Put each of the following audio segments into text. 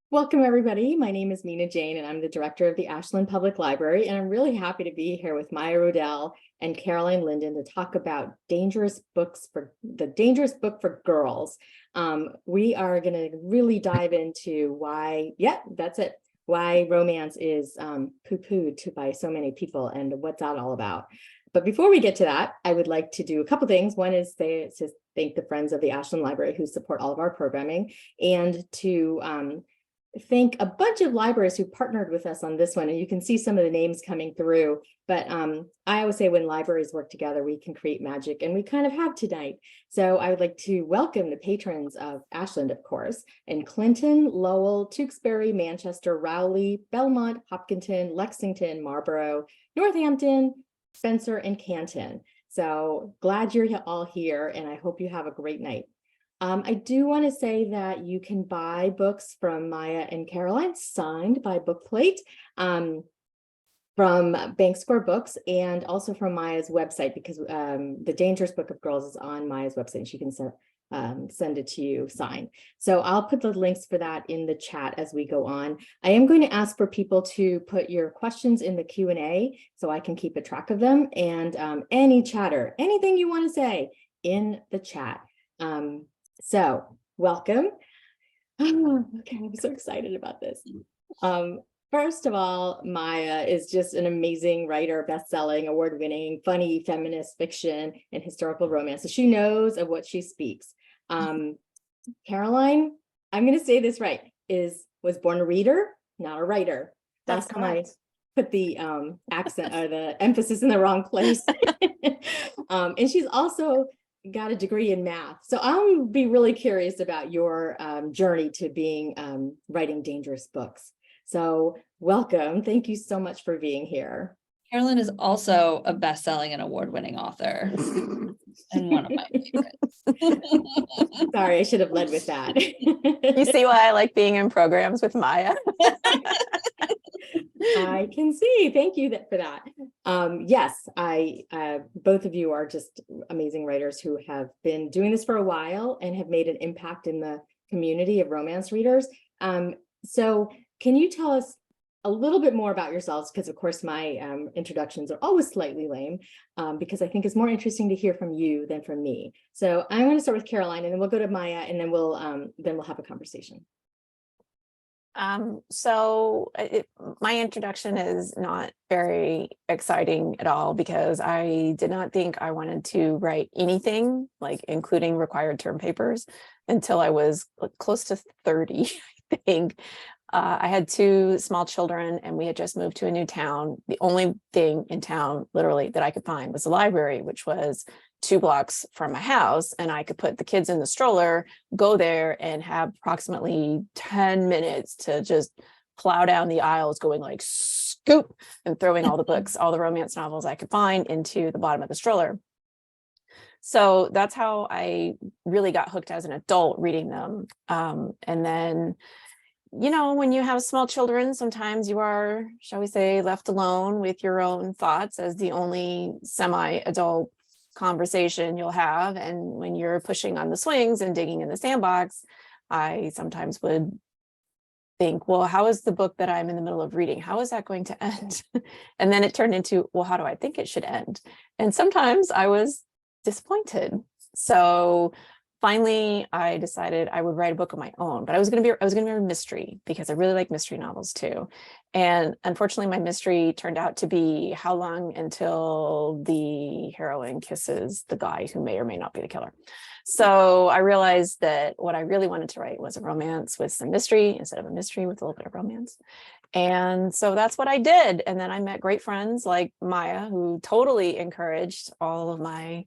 Welcome, everybody. My name is Mina Jane, and I'm the director of the Ashland Public Library. And I'm really happy to be here with Maya Rodale and Caroline Linden to talk about dangerous books for the dangerous book for girls. We are going to really dive into why, that's it, why romance is poo-pooed by so many people and what's that all about. But before we get to that, I would like to do a couple things. One is to thank the friends of the Ashland Library who support all of our programming, and to thank a bunch of libraries who partnered with us on this one. And you can see some of the names coming through. But I always say when libraries work together, we can create magic, and we kind of have tonight. So I would like to welcome the patrons of Ashland, of course, and Clinton, Lowell, Tewksbury, Manchester, Rowley, Belmont, Hopkinton, Lexington, Marlborough, Northampton, Spencer, and Canton. So glad you're all here, and I hope you have a great night. I do want to say that you can buy books from Maya and Caroline signed by Bookplate from Bank Square Books, and also from Maya's website, because the Dangerous Book of Girls is on Maya's website, and she can send it to you signed. So I'll put the links for that in the chat as we go on. I am going to ask for people to put your questions in the Q&A so I can keep a track of them, and any chatter, anything you want to say in the chat. So welcome. Oh, okay, I'm so excited about this. First of all, Maya is just an amazing writer, best-selling, award-winning, funny feminist fiction and historical romance. So she knows of what she speaks. Caroline, I'm going to say this right, was born a reader, not a writer. That's how I put the accent or the emphasis in the wrong place. And she's also got a degree in math. So I'll be really curious about your journey to being writing dangerous books. So welcome. Thank you so much for being here. Carolyn is also a best-selling and award-winning author and one of my favorites. Sorry, I should have led with that. You see why I like being in programs with Maya? I can see. Thank you for that. Yes, both of you are just amazing writers who have been doing this for a while and have made an impact in the community of romance readers. So can you tell us a little bit more about yourselves? Because of course my introductions are always slightly lame, because I think it's more interesting to hear from you than from me. So I'm going to start with Caroline, and then we'll go to Maya, and then we'll have a conversation. My introduction is not very exciting at all, because I did not think I wanted to write anything, like including required term papers, until I was close to 30, I think. I had two small children, and we had just moved to a new town. The only thing in town, literally, that I could find was a library, which was 2 blocks from my house, and I could put the kids in the stroller, go there, and have approximately 10 minutes to just plow down the aisles, going like scoop and throwing all the books, all the romance novels I could find into the bottom of the stroller. So that's how I really got hooked as an adult reading them. And then, you know, when you have small children, sometimes you are, shall we say, left alone with your own thoughts as the only semi-adult conversation you'll have. And when you're pushing on the swings and digging in the sandbox, I sometimes would think, well, how is the book that I'm in the middle of reading, how is that going to end? And then it turned into, well, how do I think it should end? And sometimes I was disappointed. So finally, I decided I would write a book of my own, but I was going to be a mystery, because I really like mystery novels too. And unfortunately, my mystery turned out to be how long until the heroine kisses the guy who may or may not be the killer. So I realized that what I really wanted to write was a romance with some mystery instead of a mystery with a little bit of romance. And so that's what I did. And then I met great friends like Maya, who totally encouraged all of my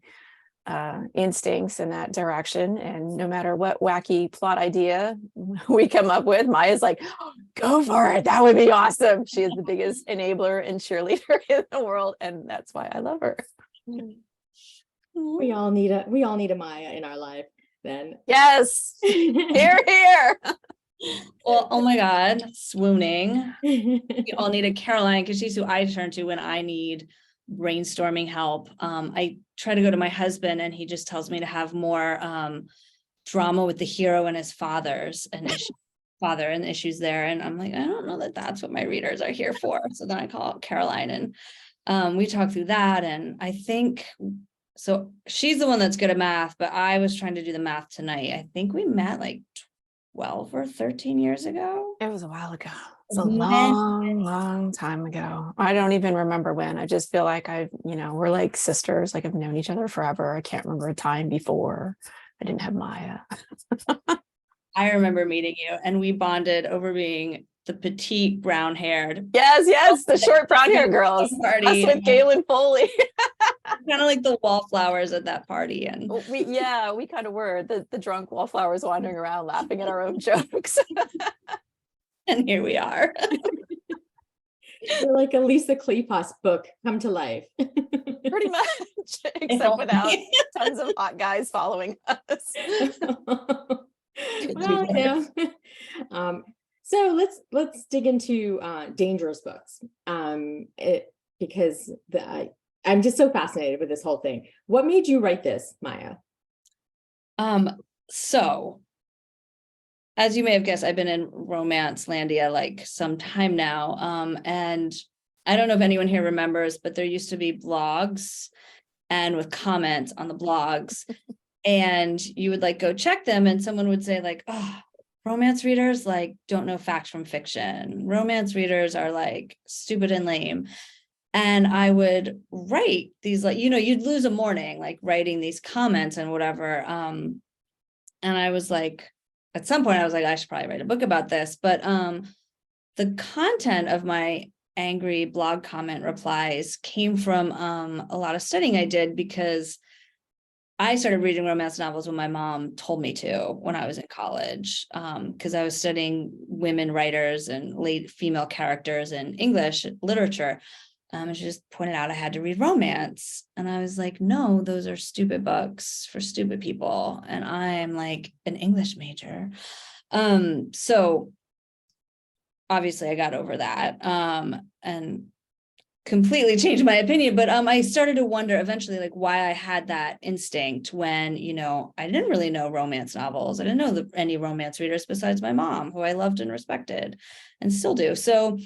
instincts in that direction. And no matter what wacky plot idea we come up with, Maya's like, oh, go for it, that would be awesome. She is the biggest enabler and cheerleader in the world, and that's why I love her. We all need a Maya in our life then. Yes. Here. Well, oh my God, swooning. We all need a Caroline, because she's who I turn to when I need brainstorming help. I try to go to my husband, and he just tells me to have more drama with the hero and his fathers and issues. father and issues there. And I'm like, I don't know that that's what my readers are here for. So then I call up Caroline and we talked through that. And I think, so she's the one that's good at math, but I was trying to do the math tonight. I think we met like 12 or 13 years ago. It was a while ago. It's a When- long time ago. I don't even remember when. I just feel like we're like sisters, like I've known each other forever. I can't remember a time before I didn't have Maya. I remember meeting you and we bonded over being the petite brown haired. Yes, the short brown hair girls. Party. Us with Galen Foley. Kind of like the wallflowers at that party. And we kind of were the drunk wallflowers wandering around laughing at our own jokes. and here we are. We're like a Lisa Kleypas book come to life. Pretty much, except without tons of hot guys following us. Well, yeah. So let's dig into dangerous books. Because I'm just so fascinated with this whole thing. What made you write this, Maya? So as you may have guessed, I've been in romance landia like some time now. And I don't know if anyone here remembers, but there used to be blogs and with comments on the blogs and you would like go check them and someone would say like, oh, romance readers like don't know facts from fiction. Romance readers are like stupid and lame. And I would write these like, you'd lose a morning like writing these comments and whatever. And I was like, at some point I was like, I should probably write a book about this. But the content of my angry blog comment replies came from a lot of studying I did because I started reading romance novels when my mom told me to when I was in college, because I was studying women writers and late female characters in English literature. And she just pointed out I had to read romance. And I was like, no, those are stupid books for stupid people. And I'm like an English major. So obviously I got over that and completely changed my opinion. But I started to wonder eventually like why I had that instinct when, I didn't really know romance novels. I didn't know any romance readers besides my mom, who I loved and respected and still do. So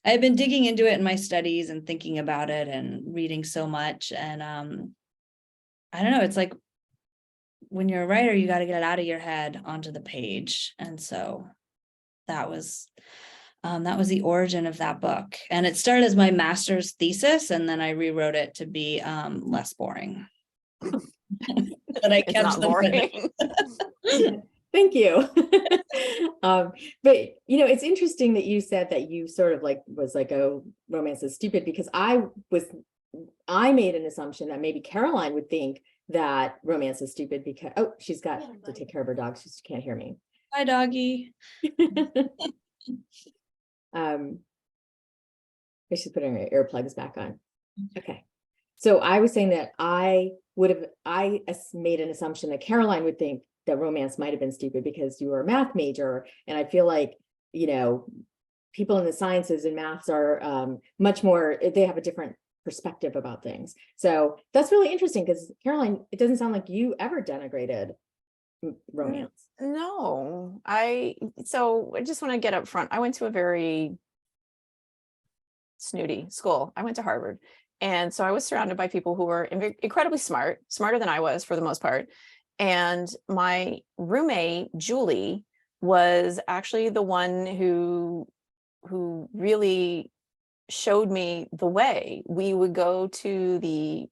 I've been digging into it in my studies and thinking about it and reading so much. And I don't know, it's like when you're a writer, you got to get it out of your head onto the page. And so that was the origin of that book. And it started as my master's thesis, and then I rewrote it to be less boring. But I kept boring. Thank you. But it's interesting that you said that you sort of like was like, oh, romance is stupid, because I made an assumption that maybe Caroline would think that romance is stupid because she's got to take care of her dog. She can't hear me. Hi, doggy. She's putting her earplugs back on. Okay. So I was saying that I made an assumption that Caroline would think that romance might have been stupid because you were a math major. And I feel like, people in the sciences and maths are much more, they have a different perspective about things. So that's really interesting because Caroline, it doesn't sound like you ever denigrated romance. No, I just want to get up front. I went to a very snooty school. I went to Harvard. And so I was surrounded by people who were incredibly smart, smarter than I was for the most part. And my roommate, Julie, was actually the one who really showed me the way. We would go to the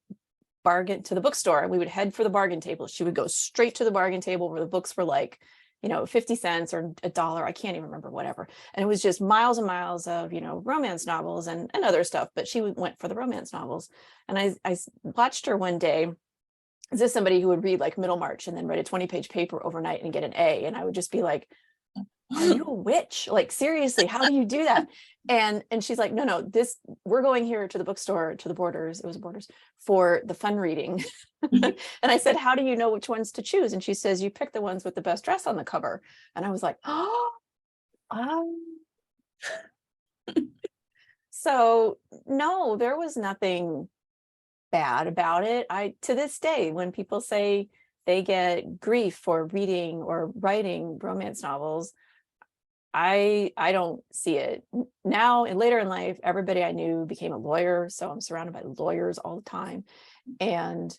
bookstore and we would head for the bargain table. She would go straight to the bargain table where the books were like, 50 cents or $1. I can't even remember, whatever. And it was just miles and miles of, romance novels and other stuff. But she went for the romance novels. And I watched her one day. Is this somebody who would read like Middlemarch and then write a 20-page paper overnight and get an A? And I would just be like, are you a witch? Like, seriously, how do you do that? And she's like, no, we're going here to the bookstore, to the Borders. It was Borders for the fun reading. And I said, how do you know which ones to choose? And she says, you pick the ones with the best dress on the cover. And I was like, so no, there was nothing bad about it. To this day, when people say they get grief for reading or writing romance novels, I don't see it now. And later in life, everybody I knew became a lawyer, so I'm surrounded by lawyers all the time. And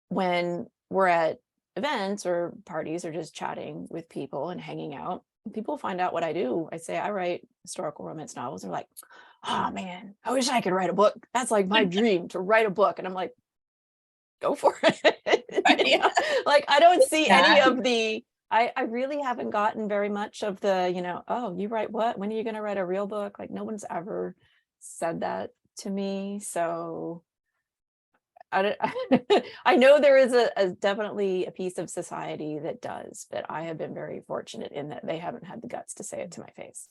when we're at events or parties or just chatting with people and hanging out, people find out what I do. I say I write historical romance novels. They're like, oh man, I wish I could write a book. That's like my dream, to write a book. And I'm like, go for it. You know? Like, I don't see any of the, I really haven't gotten very much of the, oh, you write what? When are you going to write a real book? Like, no one's ever said that to me. So I know there is a definitely a piece of society that does, but I have been very fortunate in that they haven't had the guts to say it to my face.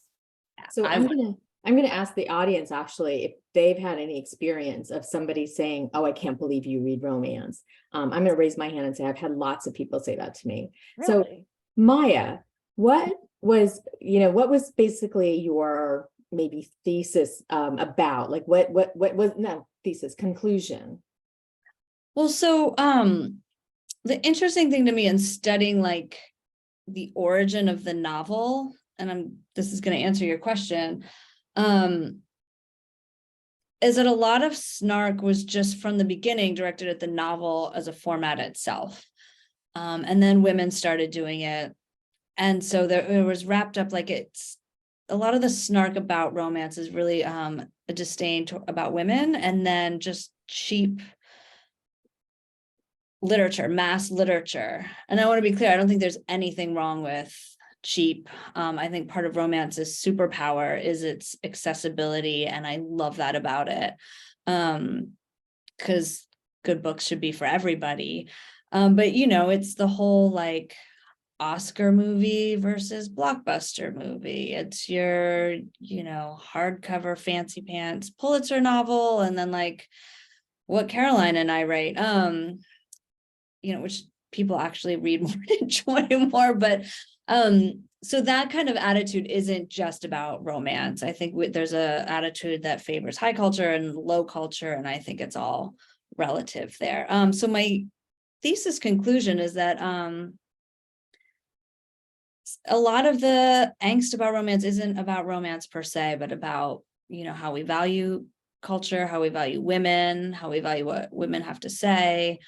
So I'm gonna ask the audience actually if they've had any experience of somebody saying, "Oh, I can't believe you read romance." I'm gonna raise my hand and say I've had lots of people say that to me. Really? So Maya, what was basically your maybe thesis about? Like what was no thesis conclusion? Well, so the interesting thing to me in studying like the origin of the novel, and this is going to answer your question, is that a lot of snark was just from the beginning directed at the novel as a format itself. And then women started doing it. And so it was wrapped up like it's a lot of the snark about romance is really a disdain about women, and then just cheap literature, mass literature. And I want to be clear, I don't think there's anything wrong with cheap. I think part of romance's superpower is its accessibility, and I love that about it. Because good books should be for everybody. But it's the whole like Oscar movie versus blockbuster movie. It's your, hardcover fancy pants Pulitzer novel, and then like what Caroline and I write, which people actually read more and enjoy more. But so that kind of attitude isn't just about romance. I think there's a attitude that favors high culture and low culture, and I think it's all relative there. So my thesis conclusion is that a lot of the angst about romance isn't about romance per se, but about, how we value culture, how we value women, how we value what women have to say.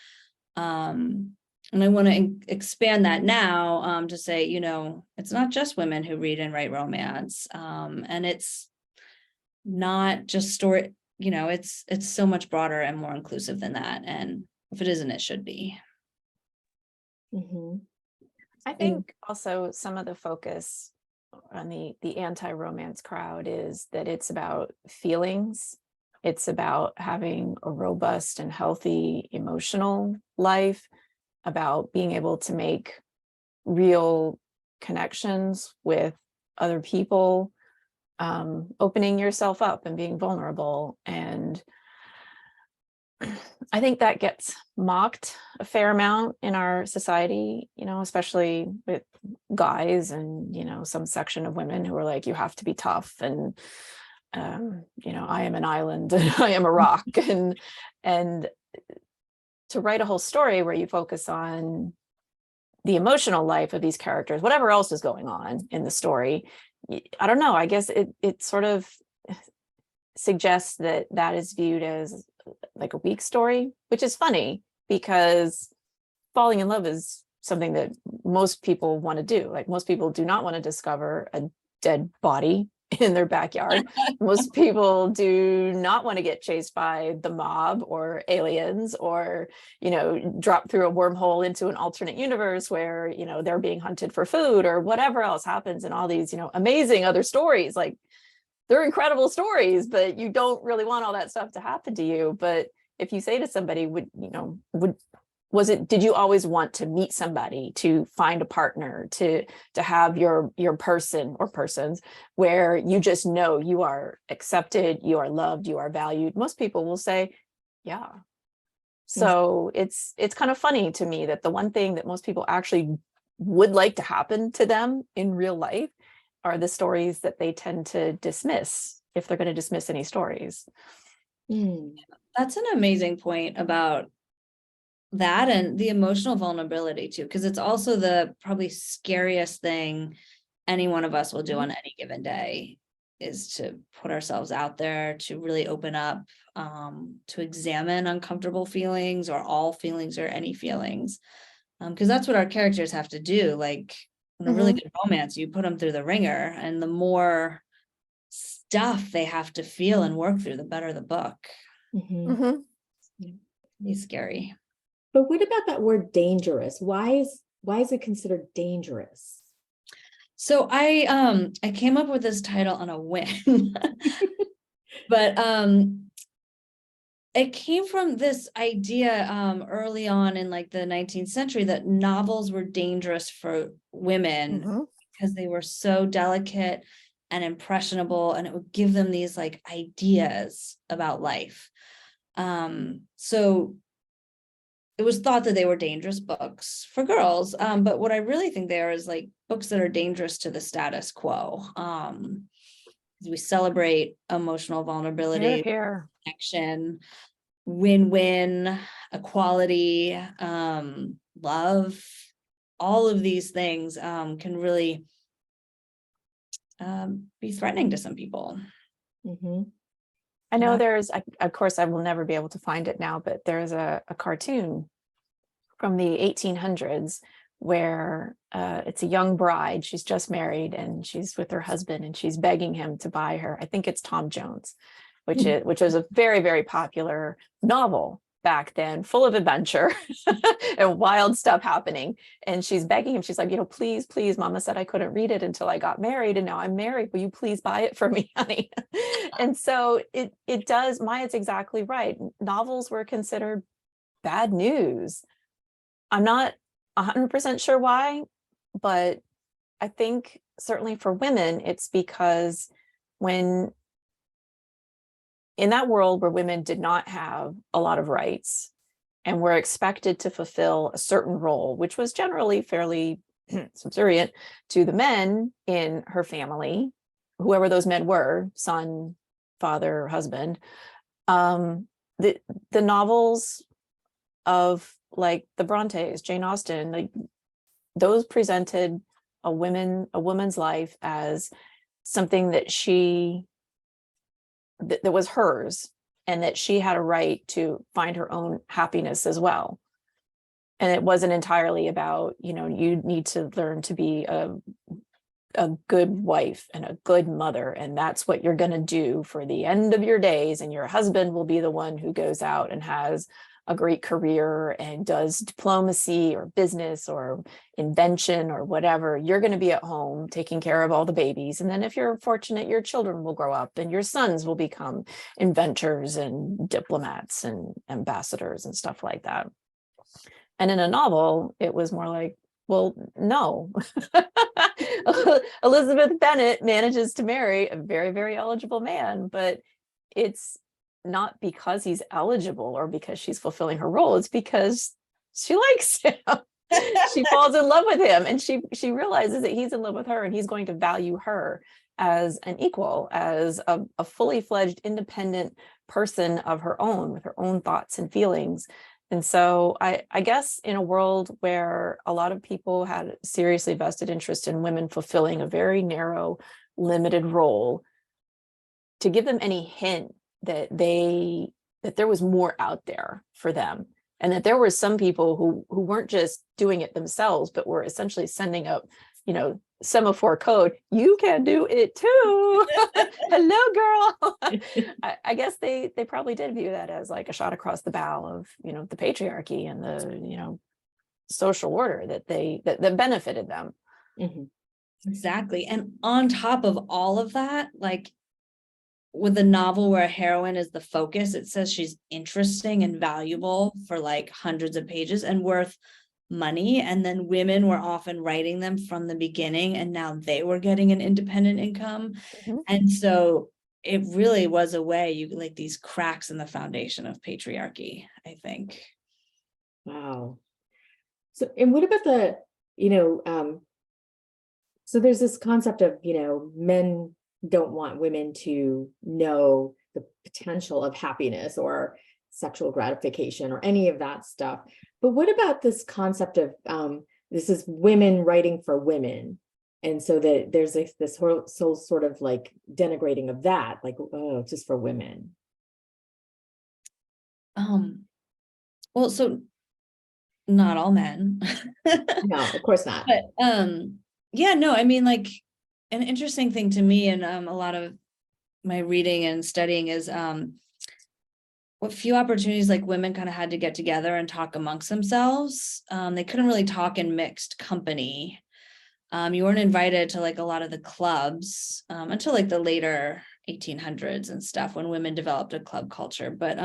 And I want to expand that now to say, it's not just women who read and write romance. And it's not just story, it's so much broader and more inclusive than that. And if it isn't, it should be. Mm-hmm. I think also some of the focus on the anti-romance crowd is that it's about feelings. It's about having a robust and healthy emotional life, about being able to make real connections with other people, opening yourself up and being vulnerable. And I think that gets mocked a fair amount in our society, especially with guys and, some section of women who are like, you have to be tough. And, I am an island and I am a rock. And to write a whole story where you focus on the emotional life of these characters, whatever else is going on in the story, I don't know, I guess it sort of suggests that is viewed as like a weak story, which is funny because falling in love is something that most people want to do. Like most people do not want to discover a dead body in their backyard. Most people do not want to get chased by the mob or aliens or, drop through a wormhole into an alternate universe where, they're being hunted for food or whatever else happens in all these, amazing other stories. Like they're incredible stories, but you don't really want all that stuff to happen to you. But if you say to somebody, did you always want to meet somebody, to find a partner, to have your person or persons where you just know you are accepted, you are loved, you are valued? Most people will say, yeah. So it's kind of funny to me that the one thing that most people actually would like to happen to them in real life are the stories that they tend to dismiss, if they're going to dismiss any stories. That's an amazing point about that and the emotional vulnerability too, because it's also the probably scariest thing any one of us will do on any given day is to put ourselves out there, to really open up, to examine uncomfortable feelings or all feelings or any feelings. Because that's what our characters have to do. Like in a really good romance, you put them through the ringer, and the more stuff they have to feel and work through, the better the book. It's scary. But what about that word dangerous? Why is it considered dangerous? So I came up with this title on a whim, but it came from this idea early on in like the 19th century that novels were dangerous for women because they were so delicate and impressionable, and it would give them these like ideas about life. So it was thought that they were dangerous books for girls. But what I really think they are is like books that are dangerous to the status quo. We celebrate emotional vulnerability, connection, win-win, equality, love. All of these things can really be threatening to some people. I know there's, of course, I will never be able to find it now, but there's a cartoon from the 1800s where it's a young bride. She's just married and she's with her husband and she's begging him to buy her. I think it's Tom Jones, which was a very, very popular novel back then, full of adventure and wild stuff happening. And she's begging him. She's like, please, please, Mama said I couldn't read it until I got married. And now I'm married. Will you please buy it for me, honey? And so it does. Maya's exactly right. Novels were considered bad news. I'm not 100% sure why, but I think certainly for women, it's because when in that world where women did not have a lot of rights and were expected to fulfill a certain role, which was generally fairly subservient to the men in her family, whoever those men were, son, father, husband, the novels of like the Brontes, Jane Austen, like those presented a woman's life as something that that was hers, and that she had a right to find her own happiness as well. And it wasn't entirely about, you need to learn to be a good wife and a good mother, and that's what you're going to do for the end of your days, and your husband will be the one who goes out and has a great career and does diplomacy or business or invention or whatever. You're going to be at home taking care of all the babies. And then if you're fortunate, your children will grow up and your sons will become inventors and diplomats and ambassadors and stuff like that. And in a novel, it was more like, well, no. Elizabeth Bennet manages to marry a very, very eligible man, but it's not because he's eligible or because she's fulfilling her role. It's because she likes him. She falls in love with him, and she realizes that he's in love with her, and he's going to value her as an equal, as a fully fledged independent person of her own, with her own thoughts and feelings. And so I guess in a world where a lot of people had seriously vested interest in women fulfilling a very narrow, limited role, to give them any hint that there was more out there for them, and that there were some people who weren't just doing it themselves, but were essentially sending up, semaphore code. You can do it too. Hello, girl. I guess they probably did view that as like a shot across the bow of, the patriarchy and the, social order that benefited them. Exactly. And on top of all of that, like with a novel where a heroine is the focus, it says she's interesting and valuable for like hundreds of pages and worth money. And then women were often writing them from the beginning, and now they were getting an independent income. And so it really was a way like these cracks in the foundation of patriarchy, I think. Wow. So, and what about the, so there's this concept of, men don't want women to know the potential of happiness or sexual gratification or any of that stuff. But what about this concept of this is women writing for women, And so that there's like this whole sort of like denigrating of that, like, oh, it's just for women. Well, so not all men. No, of course not. But yeah, no, I mean, like, an interesting thing to me and a lot of my reading and studying is what few opportunities like women kind of had to get together and talk amongst themselves. They couldn't really talk in mixed company. You weren't invited to like a lot of the clubs until like the later 1800s and stuff, when women developed a club culture. But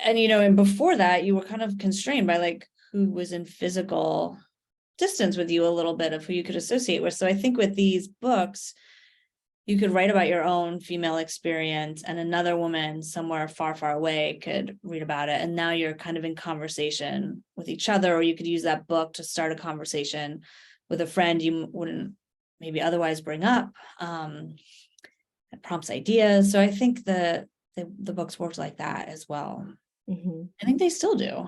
and you know, and before that, you were kind of constrained by like who was in physical distance with you a little bit, of who you could associate with. So I think with these books, you could write about your own female experience, and another woman somewhere far, far away could read about it. And now you're kind of in conversation with each other, or you could use that book to start a conversation with a friend you wouldn't maybe otherwise bring up. It prompts ideas. So I think the books worked like that as well. Mm-hmm. I think they still do.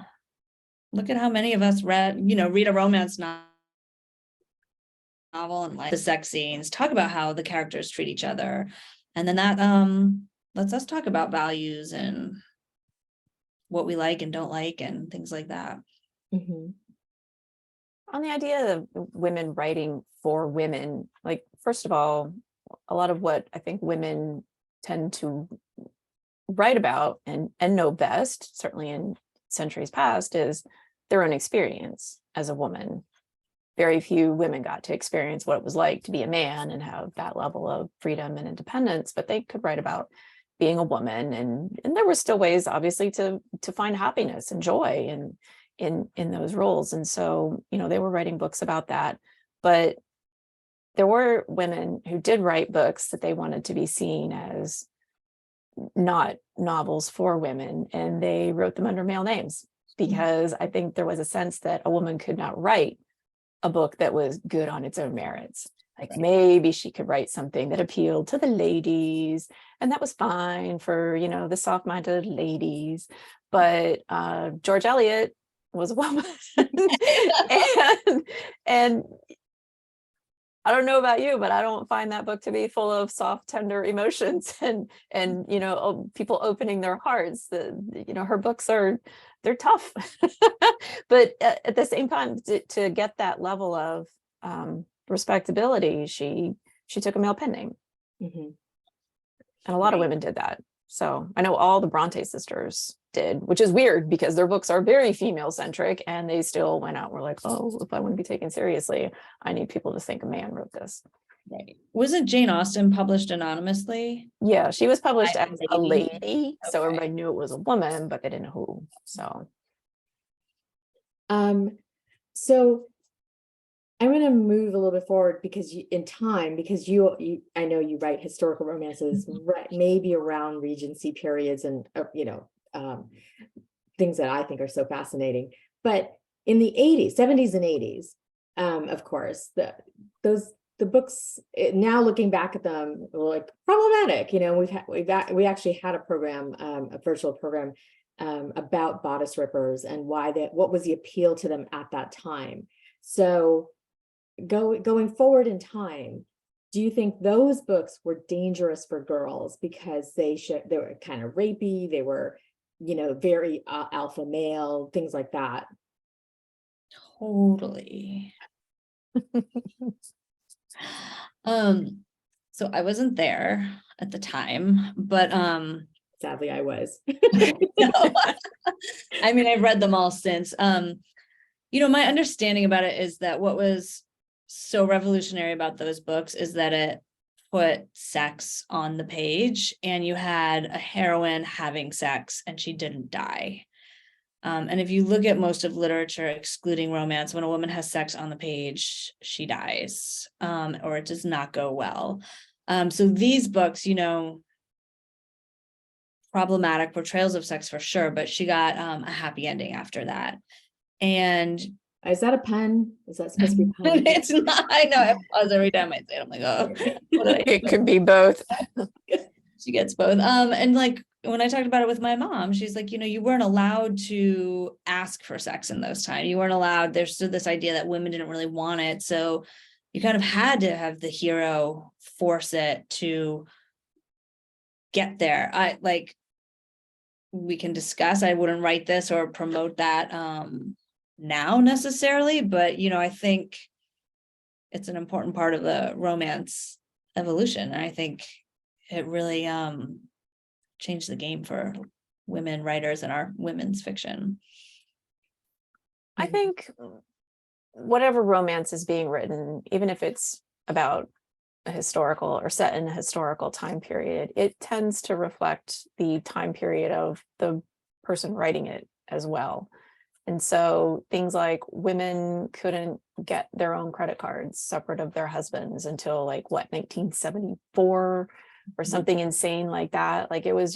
Look at how many of us read a romance novel and like the sex scenes, talk about how the characters treat each other. And then that lets us talk about values and what we like and don't like and things like that. Mm-hmm. On the idea of women writing for women, like, first of all, a lot of what I think women tend to write about and know best, certainly in centuries past, is their own experience as a woman. Very few women got to experience what it was like to be a man and have that level of freedom and independence, but they could write about being a woman, and there were still ways, obviously, to find happiness and joy in those roles. And so, you know, they were writing books about that. But there were women who did write books that they wanted to be seen as not novels for women, and they wrote them under male names, because I think there was a sense that a woman could not write a book that was good on its own merits. Like, Right. maybe she could write something that appealed to the ladies, and that was fine for, you know, the soft-minded ladies. But George Eliot was a woman. and I don't know about you, but I don't find that book to be full of soft, tender emotions and you know, people opening their hearts. You know, her books they're tough, but at the same time, to get that level of respectability, she took a male pen name, Mm-hmm. and a lot of women did that. So I know all the Bronte sisters did, which is weird because their books are very female centric, and they still went out and were like, oh, if I want to be taken seriously, I need people to think a man wrote this. Right. Wasn't Jane Austen published anonymously? Yeah, she was published By as a a lady? lady, so Okay. everybody knew it was a woman, but they didn't know who. So I'm going to move a little bit forward because you I know you write historical romances, right, maybe around Regency periods and things that I think are so fascinating. But in the 80s, 70s and 80s, of course, the books, now looking back at them, were like problematic. You know, we actually had a program, a virtual program, about bodice rippers and what was the appeal to them at that time. So going forward in time, do you think those books were dangerous for girls because they were kind of rapey, they were, you know, very alpha male, things like that? Totally. So I wasn't there at the time, but Sadly, I was. no. I mean, I've read them all since. You know, my understanding about it is that what was so revolutionary about those books is that it put sex on the page, and you had a heroine having sex and she didn't die. And if you look at most of literature, excluding romance, when a woman has sex on the page, she dies, or it does not go well. So these books, you know, problematic portrayals of sex for sure, but she got a happy ending after that. And Is that a pun? Is that supposed to be a pun? it's not. I know. I pause every time I say it. I'm like, oh, what did I it could be both. She gets both. And like when I talked about it with my mom, she's like, you weren't allowed to ask for sex in those times. You weren't allowed, there's still this idea that women didn't really want it. So you kind of had to have the hero force it to get there. We can discuss, I wouldn't write this or promote that now necessarily, but I think it's an important part of the romance evolution. And I think it really changed the game for women writers and our women's fiction. I think whatever romance is being written, even if it's about a historical or set in a historical time period, it tends to reflect the time period of the person writing it as well. And so things like women couldn't get their own credit cards separate of their husbands until 1974 or something insane like that. Like it was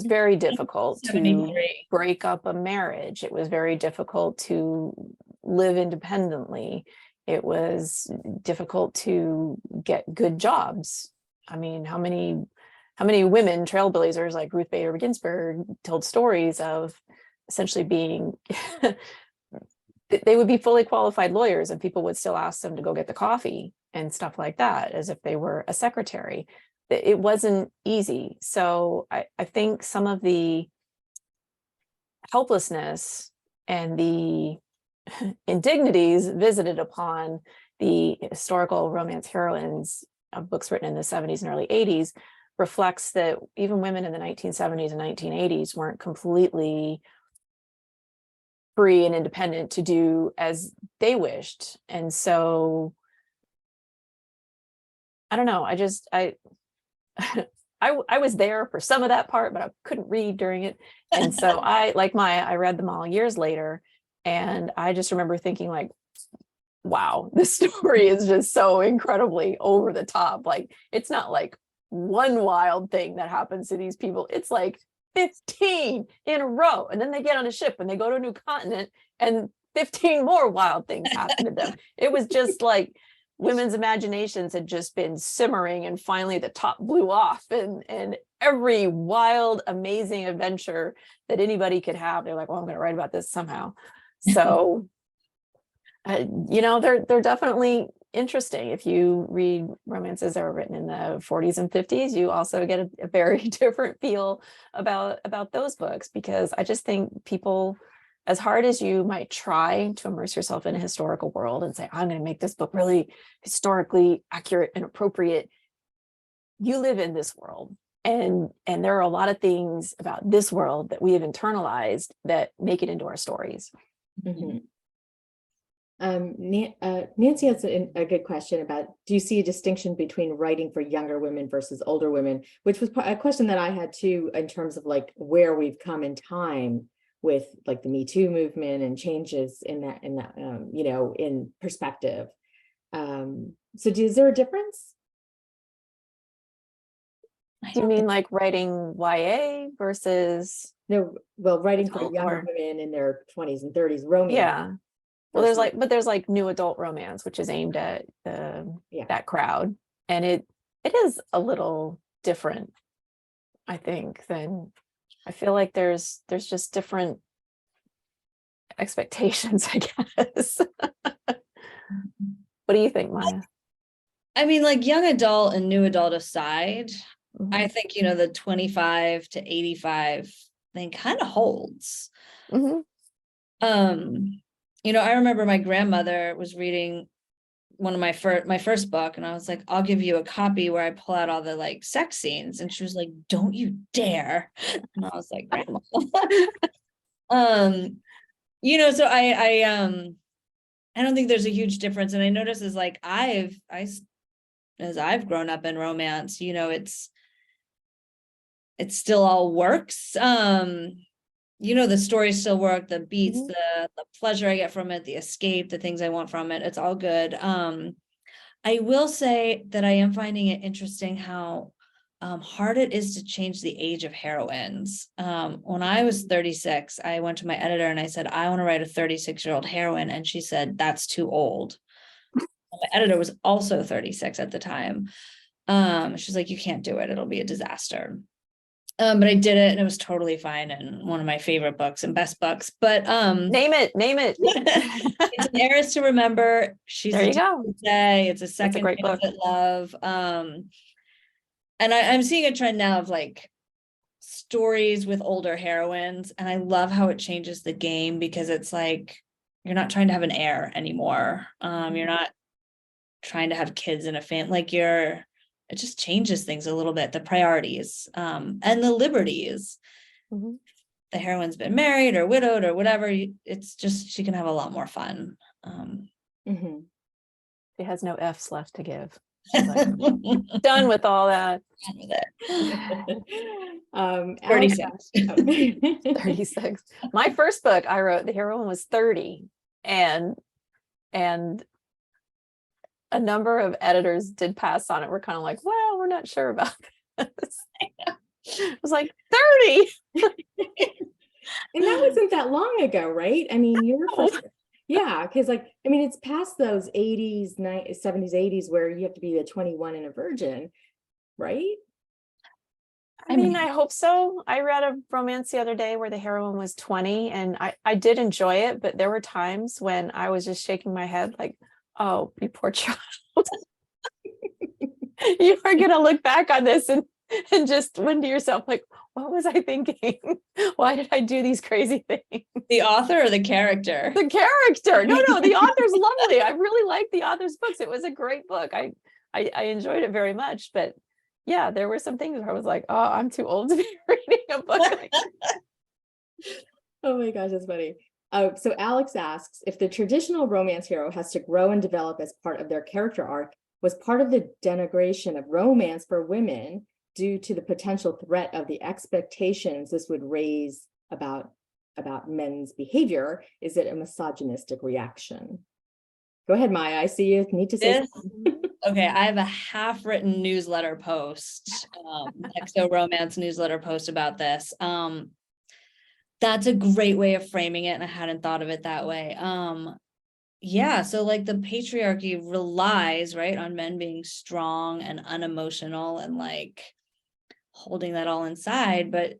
very difficult to break up a marriage. It was very difficult to live independently. It was difficult to get good jobs. I mean, how many women trailblazers like Ruth Bader Ginsburg told stories of essentially being they would be fully qualified lawyers and people would still ask them to go get the coffee and stuff like that as if they were a secretary. It wasn't easy. So I think some of the helplessness and the indignities visited upon the historical romance heroines of books written in the 70s and early 80s reflects that even women in the 1970s and 1980s weren't completely free and independent to do as they wished. And so I don't know, I was there for some of that part, but I couldn't read during it. And so I read them all years later. And I just remember thinking wow, this story is just so incredibly over the top. Like, it's not like one wild thing that happens to these people. It's like 15 in a row. And then they get on a ship and they go to a new continent and 15 more wild things happen to them. It was just like women's imaginations had just been simmering and finally the top blew off and every wild, amazing adventure that anybody could have. They're like, well, I'm going to write about this somehow. So, they're definitely interesting. If you read romances that were written in the 40s and 50s, you also get a very different feel about those books, because I just think people, as hard as you might try to immerse yourself in a historical world and say, I'm going to make this book really historically accurate and appropriate, you live in this world. And there are a lot of things about this world that we have internalized that make it into our stories. Mm-hmm. Nancy has a good question about, do you see a distinction between writing for younger women versus older women, which was a question that I had too, in terms of where we've come in time with the Me Too movement and changes in that in perspective. So is there a difference? Do you mean writing YA versus? No, well, writing for younger women in their 20s and 30s, romance. Yeah. Well, there's new adult romance, which is aimed at that crowd. And it is a little different, I think, than I feel like there's just different expectations, I guess. What do you think, Maya? I mean, young adult and new adult aside, Mm-hmm. I think, the 25 to 85 thing kind of holds. Mm-hmm. I remember my grandmother was reading one of my first book, and I was like, I'll give you a copy where I pull out all the sex scenes, and she was like, don't you dare. And I was like, Grandma. So I don't think there's a huge difference. And I notice as I've grown up in romance, it still all works. The stories still work, the beats, Mm-hmm. the pleasure I get from it, the escape, the things I want from it, it's all good. I will say that I am finding it interesting how hard it is to change the age of heroines. When I was 36, I went to my editor and I said, I want to write a 36-year-old heroine. And she said, that's too old. My editor was also 36 at the time. She's like, you can't do it. It'll be a disaster. But I did it and it was totally fine, and one of my favorite books and best books. But Name it. it's An Heiress to Remember. She's There a you go. Day. It's a That's a second great book. chance at love. And I'm seeing a trend now of like stories with older heroines, and I love how it changes the game, because it's like you're not trying to have an heir anymore. You're not trying to have kids in a family. Like it just changes things a little bit, the priorities, and the liberties. Mhm. The heroine's been married or widowed or whatever. It's just, she can have a lot more fun. Mhm. She has no F's left to give. She's like, done with all that. Done with it. Alex 36. asked- 36. My first book I wrote, the heroine was 30, and a number of editors did pass on it. We're kind of like, well, we're not sure about this. I was like, 30. And that wasn't that long ago, right? I mean, your No. first, yeah, because like, I mean, it's past those 80s, 90s, 70s, 80s where you have to be a 21 and a virgin, right? I mean, I hope so. I read a romance the other day where the heroine was 20, and I did enjoy it, but there were times when I was just shaking my head like, oh, you poor child. You are going to look back on this and just wonder to yourself, like, what was I thinking? Why did I do these crazy things? The author or the character? The character. No, the author's lovely. I really liked the author's books. It was a great book. I enjoyed it very much, but yeah, there were some things where I was like, oh, I'm too old to be reading a book like that. Oh my gosh, that's funny. So Alex asks, if the traditional romance hero has to grow and develop as part of their character arc, was part of the denigration of romance for women due to the potential threat of the expectations this would raise about men's behavior? Is it a misogynistic reaction? Go ahead, Maya. I see you need to say something. Okay, I have a half-written newsletter post, Exo Romance newsletter post about this. That's a great way of framing it, and I hadn't thought of it that way. Yeah, so like the patriarchy relies, right, on men being strong and unemotional and like holding that all inside. But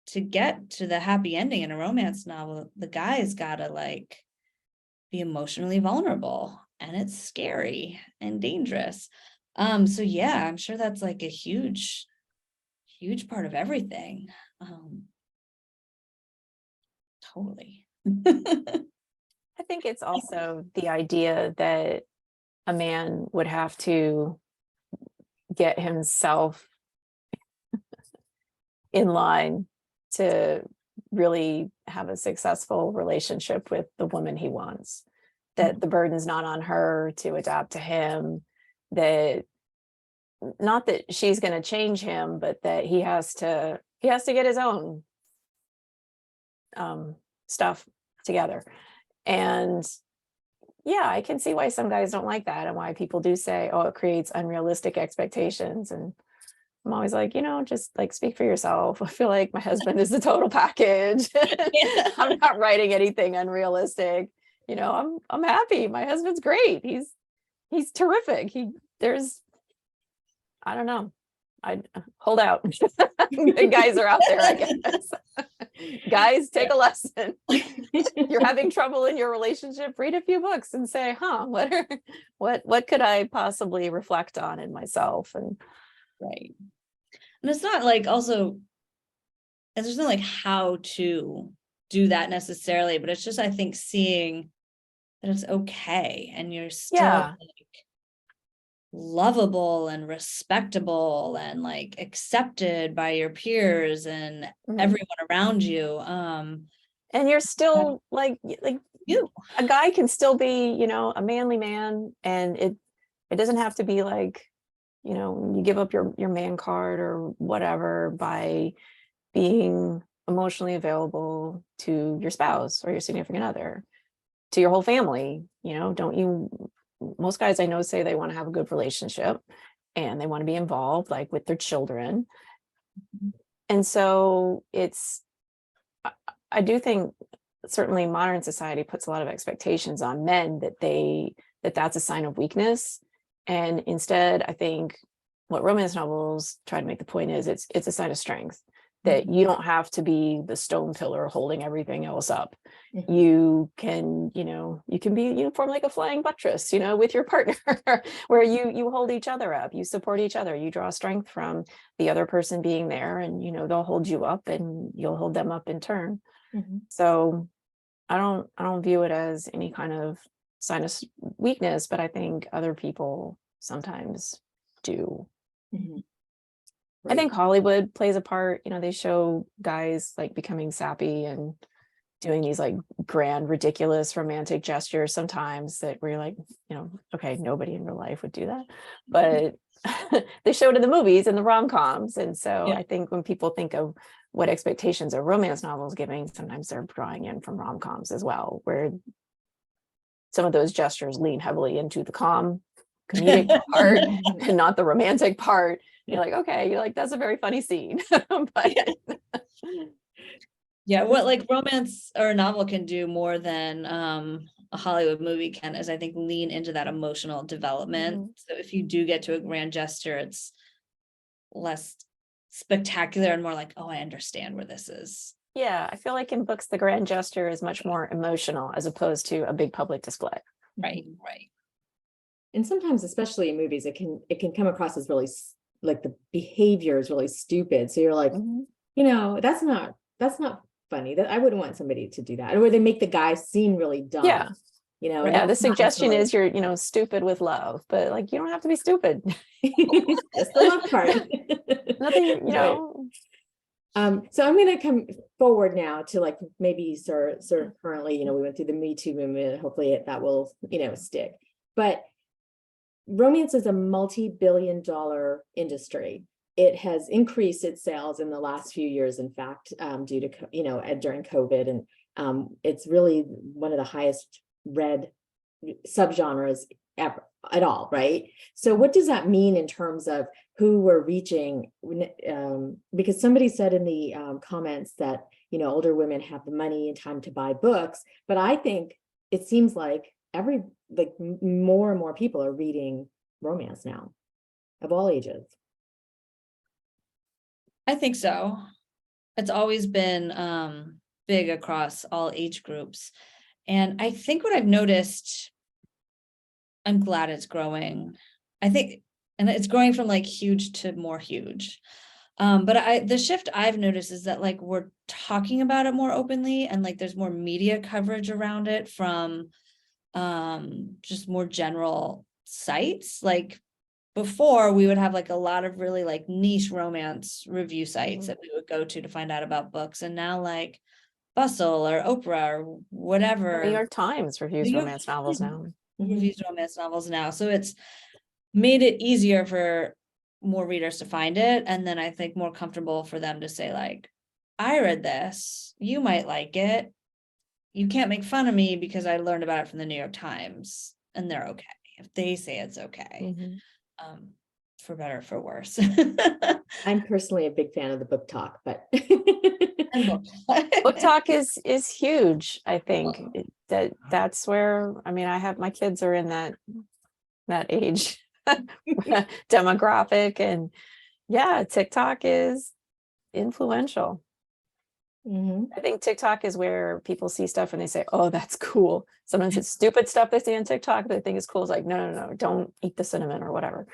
to get to the happy ending in a romance novel, the guy's gotta like be emotionally vulnerable, and it's scary and dangerous. So yeah, I'm sure that's like a huge part of everything. Totally. I think it's also the idea that a man would have to get himself in line to really have a successful relationship with the woman he wants, that the burden's not on her to adapt to him, that not that she's going to change him, but that he has to get his own stuff together. And yeah, I can see why some guys don't like that, and why people do say, oh, it creates unrealistic expectations. And I'm always like, just like speak for yourself. I feel like my husband is the total package. Yeah. I'm not writing anything unrealistic. I'm happy. My husband's great. He's terrific. I don't know. I hold out. Good guys are out there, I guess. Guys, take a lesson. You're having trouble in your relationship, read a few books and say, what could I possibly reflect on in myself? And Right. And it's not like also, and there's not like how to do that necessarily, but it's just, I think, seeing that it's okay and you're still yeah, like lovable and respectable and like accepted by your peers and everyone around you. And you're still like You. a guy can still be, a manly man, and it doesn't have to be like, you give up your man card or whatever by being emotionally available to your spouse or your significant other, to your whole family. Most guys I know say they want to have a good relationship and they want to be involved, like with their children. And so I do think certainly modern society puts a lot of expectations on men that's a sign of weakness. And instead, I think what romance novels try to make the point is it's a sign of strength, that you don't have to be the stone pillar holding everything else up. Mhm. You can, you can be form like a flying buttress, with your partner, where you hold each other up, you support each other, you draw strength from the other person being there, and they'll hold you up and you'll hold them up in turn. Mhm. So I don't view it as any kind of sign of weakness, but I think other people sometimes do. Mhm. I think Hollywood plays a part. They show guys like becoming sappy and doing these like grand, ridiculous romantic gestures sometimes that we're like, okay, nobody in real life would do that. But they show it in the movies and the rom-coms. And so Yeah. I think when people think of what expectations a romance novel is giving, sometimes they're drawing in from rom-coms as well, where some of those gestures lean heavily into the comedic part and not the romantic part. You're like, okay, that's a very funny scene. But Yeah, what like romance or a novel can do more than a Hollywood movie can is I think lean into that emotional development. So if you do get to a grand gesture, it's less spectacular and more like, oh, I understand where this is. yeah, I feel like in books, the grand gesture is much more emotional as opposed to a big public display. Right, right. And sometimes, especially in movies, it can come across as really like the behavior is really stupid. So you're like, that's not funny. That I wouldn't want somebody to do that. Or they make the guy seem really dumb. Yeah. And Yeah, the that's not suggestion really- is you're, stupid with love, but like, you don't have to be stupid. Just the love part. Nothing, Right. So I'm going to come forward now to like maybe sort of currently, we went through the Me Too movement. Hopefully that will, stick. But romance is a multi-billion-dollar industry. It has increased its sales in the last few years, in fact, due to, during COVID. And it's really one of the highest read subgenres ever at all, right? So what does that mean in terms of who we're reaching? Because somebody said in the comments that, older women have the money and time to buy books, but I think it seems like more and more people are reading romance now of all ages. I think so. It's always been big across all age groups. And I think what I've noticed, I'm glad it's growing. I think, and it's growing from like huge to more huge. But the shift I've noticed is that like we're talking about it more openly and like there's more media coverage around it from just more general sites. Like before we would have like a lot of really like niche romance review sites that we would go to find out about books. And now like Bustle or Oprah or whatever. New York Times reviews romance novels now. Reviews romance novels now. So it's made it easier for more readers to find it. And then I think more comfortable for them to say like, I read this, you might like it. You can't make fun of me because I learned about it from the New York Times, and they're okay if they say it's okay. For better or for worse. I'm personally a big fan of the book talk, but book talk is huge. I think that's where, I have my kids are in that age demographic, and yeah, TikTok is influential. I think TikTok is where people see stuff and they say, oh, that's cool. Sometimes it's stupid stuff they see on TikTok they think is cool. It's like, no, don't eat the cinnamon or whatever,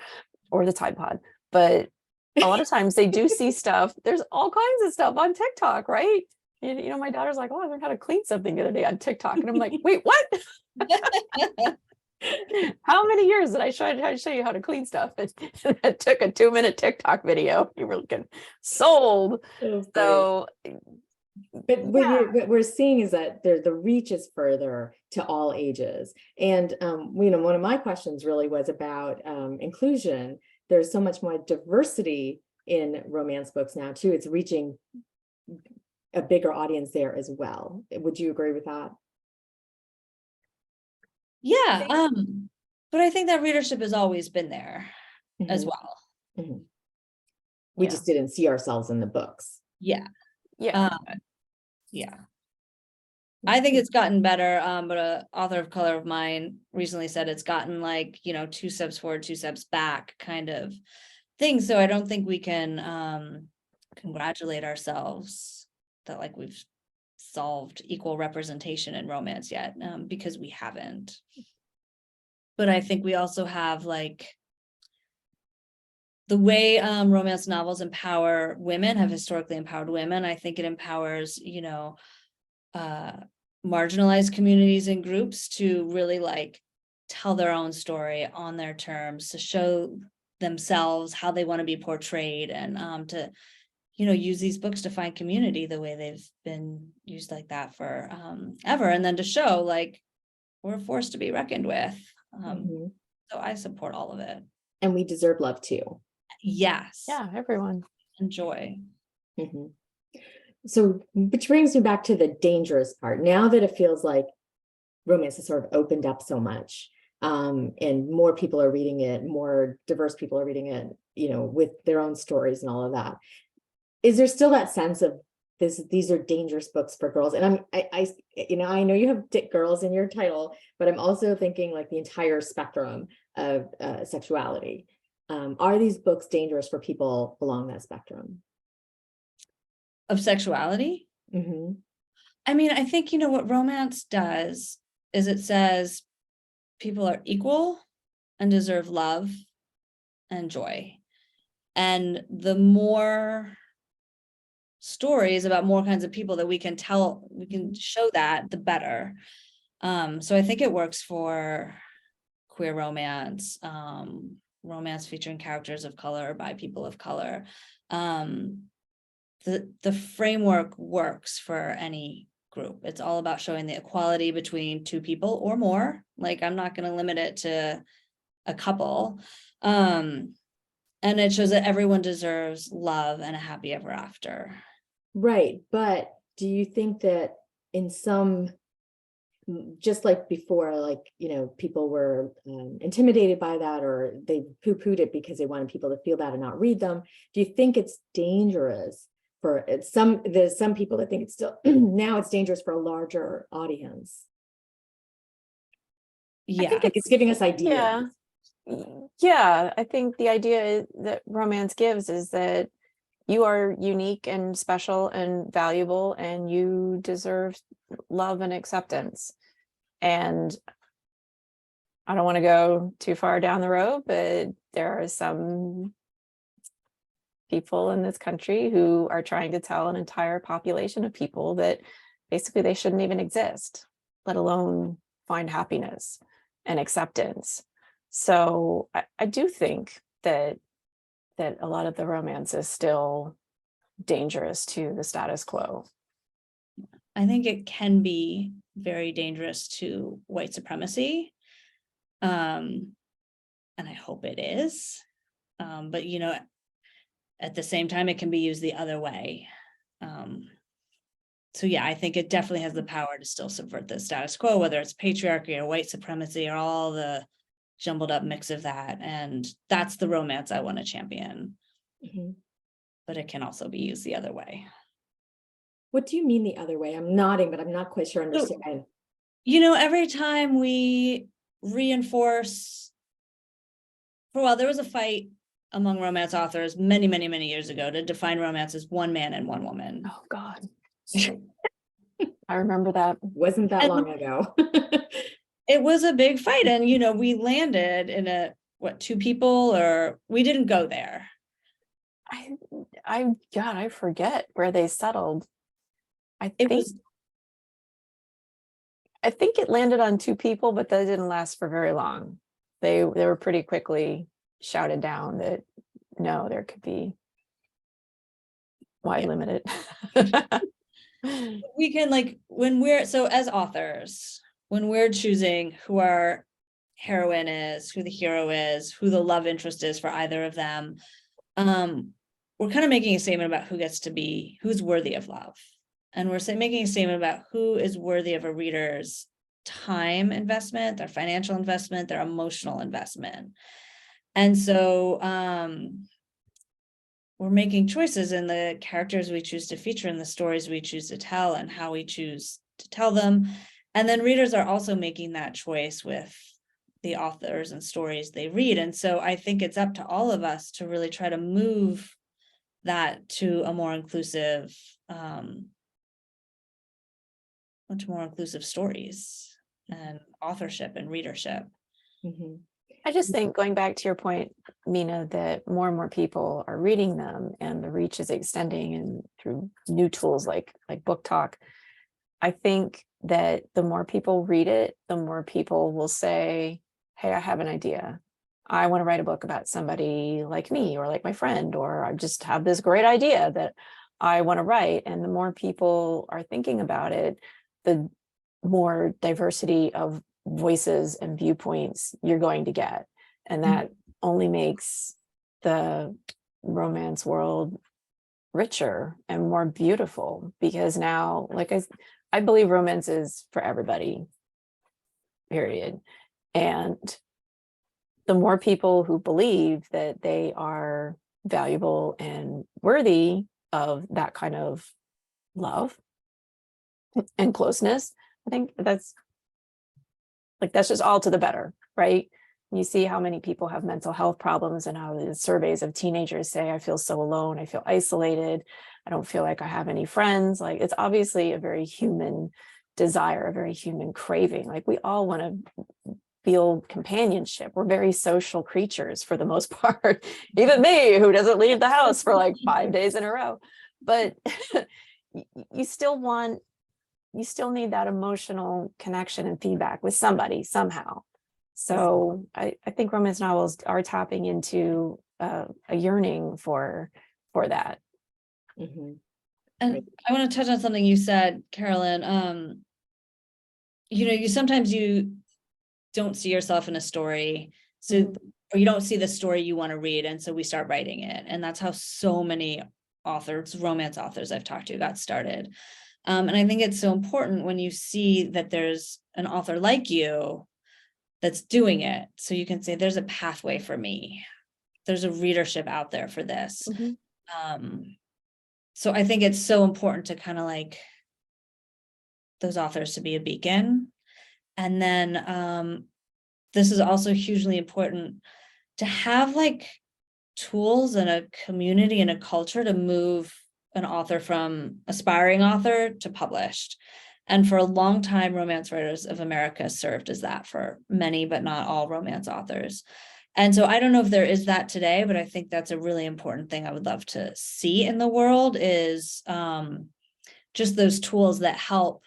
or the Tide Pod. But a lot of times they do see stuff. There's all kinds of stuff on TikTok, right? And, my daughter's like, oh, I learned how to clean something the other day on TikTok. And I'm like, wait, what? How many years did I try to show you how to clean stuff? It took a 2-minute TikTok video. You were looking sold. So but what we're seeing is that the reach is further to all ages. And, one of my questions really was about inclusion. There's so much more diversity in romance books now too. It's reaching a bigger audience there as well. Would you agree with that? Yeah. But I think that readership has always been there as well. We just didn't see ourselves in the books. Yeah. Yeah. Yeah. I think it's gotten better. But an author of color of mine recently said it's gotten like, 2 steps forward, 2 steps back kind of thing. So I don't think we can congratulate ourselves that like we've solved equal representation in romance yet, because we haven't. But I think we also have like the way romance novels empower women, have historically empowered women. I think it empowers, marginalized communities and groups to really like tell their own story on their terms, to show themselves how they want to be portrayed, and to use these books to find community the way they've been used like that for ever, and then to show like we're a force to be reckoned with. So I support all of it. And we deserve love too. Yes. Yeah, everyone. Enjoy. So, which brings me back to the dangerous part. Now that it feels like romance has sort of opened up so much, and more people are reading it, more diverse people are reading it, with their own stories and all of that. Is there still that sense of these are dangerous books for girls? And I know you have girls in your title, but I'm also thinking like the entire spectrum of sexuality. Are these books dangerous for people along that spectrum? Of sexuality? I mean, I think, what romance does is it says people are equal and deserve love and joy. And the more stories about more kinds of people that we can tell, we can show that, the better. So I think it works for queer romance, romance featuring characters of color or by people of color. The framework works for any group. It's all about showing the equality between two people or more. Like, I'm not going to limit it to a couple. And it shows that everyone deserves love and a happy ever after. Right. But do you think that in some, just like before, like, people were intimidated by that, or they poo-pooed it because they wanted people to feel that and not read them? Do you think it's dangerous for there's some people that think it's still now it's dangerous for a larger audience? Yeah, I think it's giving us ideas. Yeah, I think the idea that romance gives is that you are unique and special and valuable, and you deserve love and acceptance. And I don't want to go too far down the road, but there are some people in this country who are trying to tell an entire population of people that basically they shouldn't even exist, let alone find happiness and acceptance. So I do think that a lot of the romance is still dangerous to the status quo. I think it can be very dangerous to white supremacy. And I hope it is. But at the same time, it can be used the other way. So yeah, I think it definitely has the power to still subvert the status quo, whether it's patriarchy or white supremacy or all the jumbled up mix of that. And that's the romance I want to champion. But it can also be used the other way. What do you mean the other way? I'm nodding, but I'm not quite sure I understand. Every time we reinforce, for a while, there was a fight among romance authors many, many, many years ago to define romance as one man and one woman. Oh God. I remember that. Wasn't that long ago. It was a big fight, and we landed in two people, or we didn't go there. I forget where they settled. I think it landed on two people, but that didn't last for very long. They were pretty quickly shouted down that no, there could be. Why limit it? We can as authors, when we're choosing who our heroine is, who the hero is, who the love interest is for either of them, we're kind of making a statement about who's worthy of love. And we're making a statement about who is worthy of a reader's time investment, their financial investment, their emotional investment. And so we're making choices in the characters we choose to feature, in the stories we choose to tell, and how we choose to tell them. And then readers are also making that choice with the authors and stories they read. And so I think it's up to all of us to really try to move that to a more inclusive, stories and authorship and readership. Mhm. I just think, going back to your point, Mina, that more and more people are reading them and the reach is extending and through new tools like Book Talk. I think that the more people read it, the more people will say, hey, I have an idea. I want to write a book about somebody like me or like my friend, or I just have this great idea that I want to write. And the more people are thinking about it, the more diversity of voices and viewpoints you're going to get. And that only makes the romance world richer and more beautiful, because now, like I believe romance is for everybody, period. And the more people who believe that they are valuable and worthy of that kind of love and closeness, I think that's just all to the better, right? You see how many people have mental health problems and how the surveys of teenagers say, I feel so alone, I feel isolated, I don't feel like I have any friends. Like, it's obviously a very human desire, a very human craving. Like, we all want to feel companionship. We're very social creatures for the most part. Even me, who doesn't leave the house for like 5 days in a row. But you still need that emotional connection and feedback with somebody somehow. So I think romance novels are tapping into a yearning for that. Mhm. And Right. I want to touch on something you said, Carolyn. You sometimes you don't see yourself in a story, or you don't see the story you want to read, and so we start writing it. And that's how so many romance authors I've talked to got started. And I think it's so important when you see that there's an author like you that's doing it, so you can say, there's a pathway for me. There's a readership out there for this. So I think it's so important to kind of like those authors to be a beacon. And then this is also hugely important to have like tools and a community and a culture to move an author from aspiring author to published. And for a long time, Romance Writers of America served as that for many, but not all romance authors. And so I don't know if there is that today, but I think that's a really important thing I would love to see in the world is just those tools that help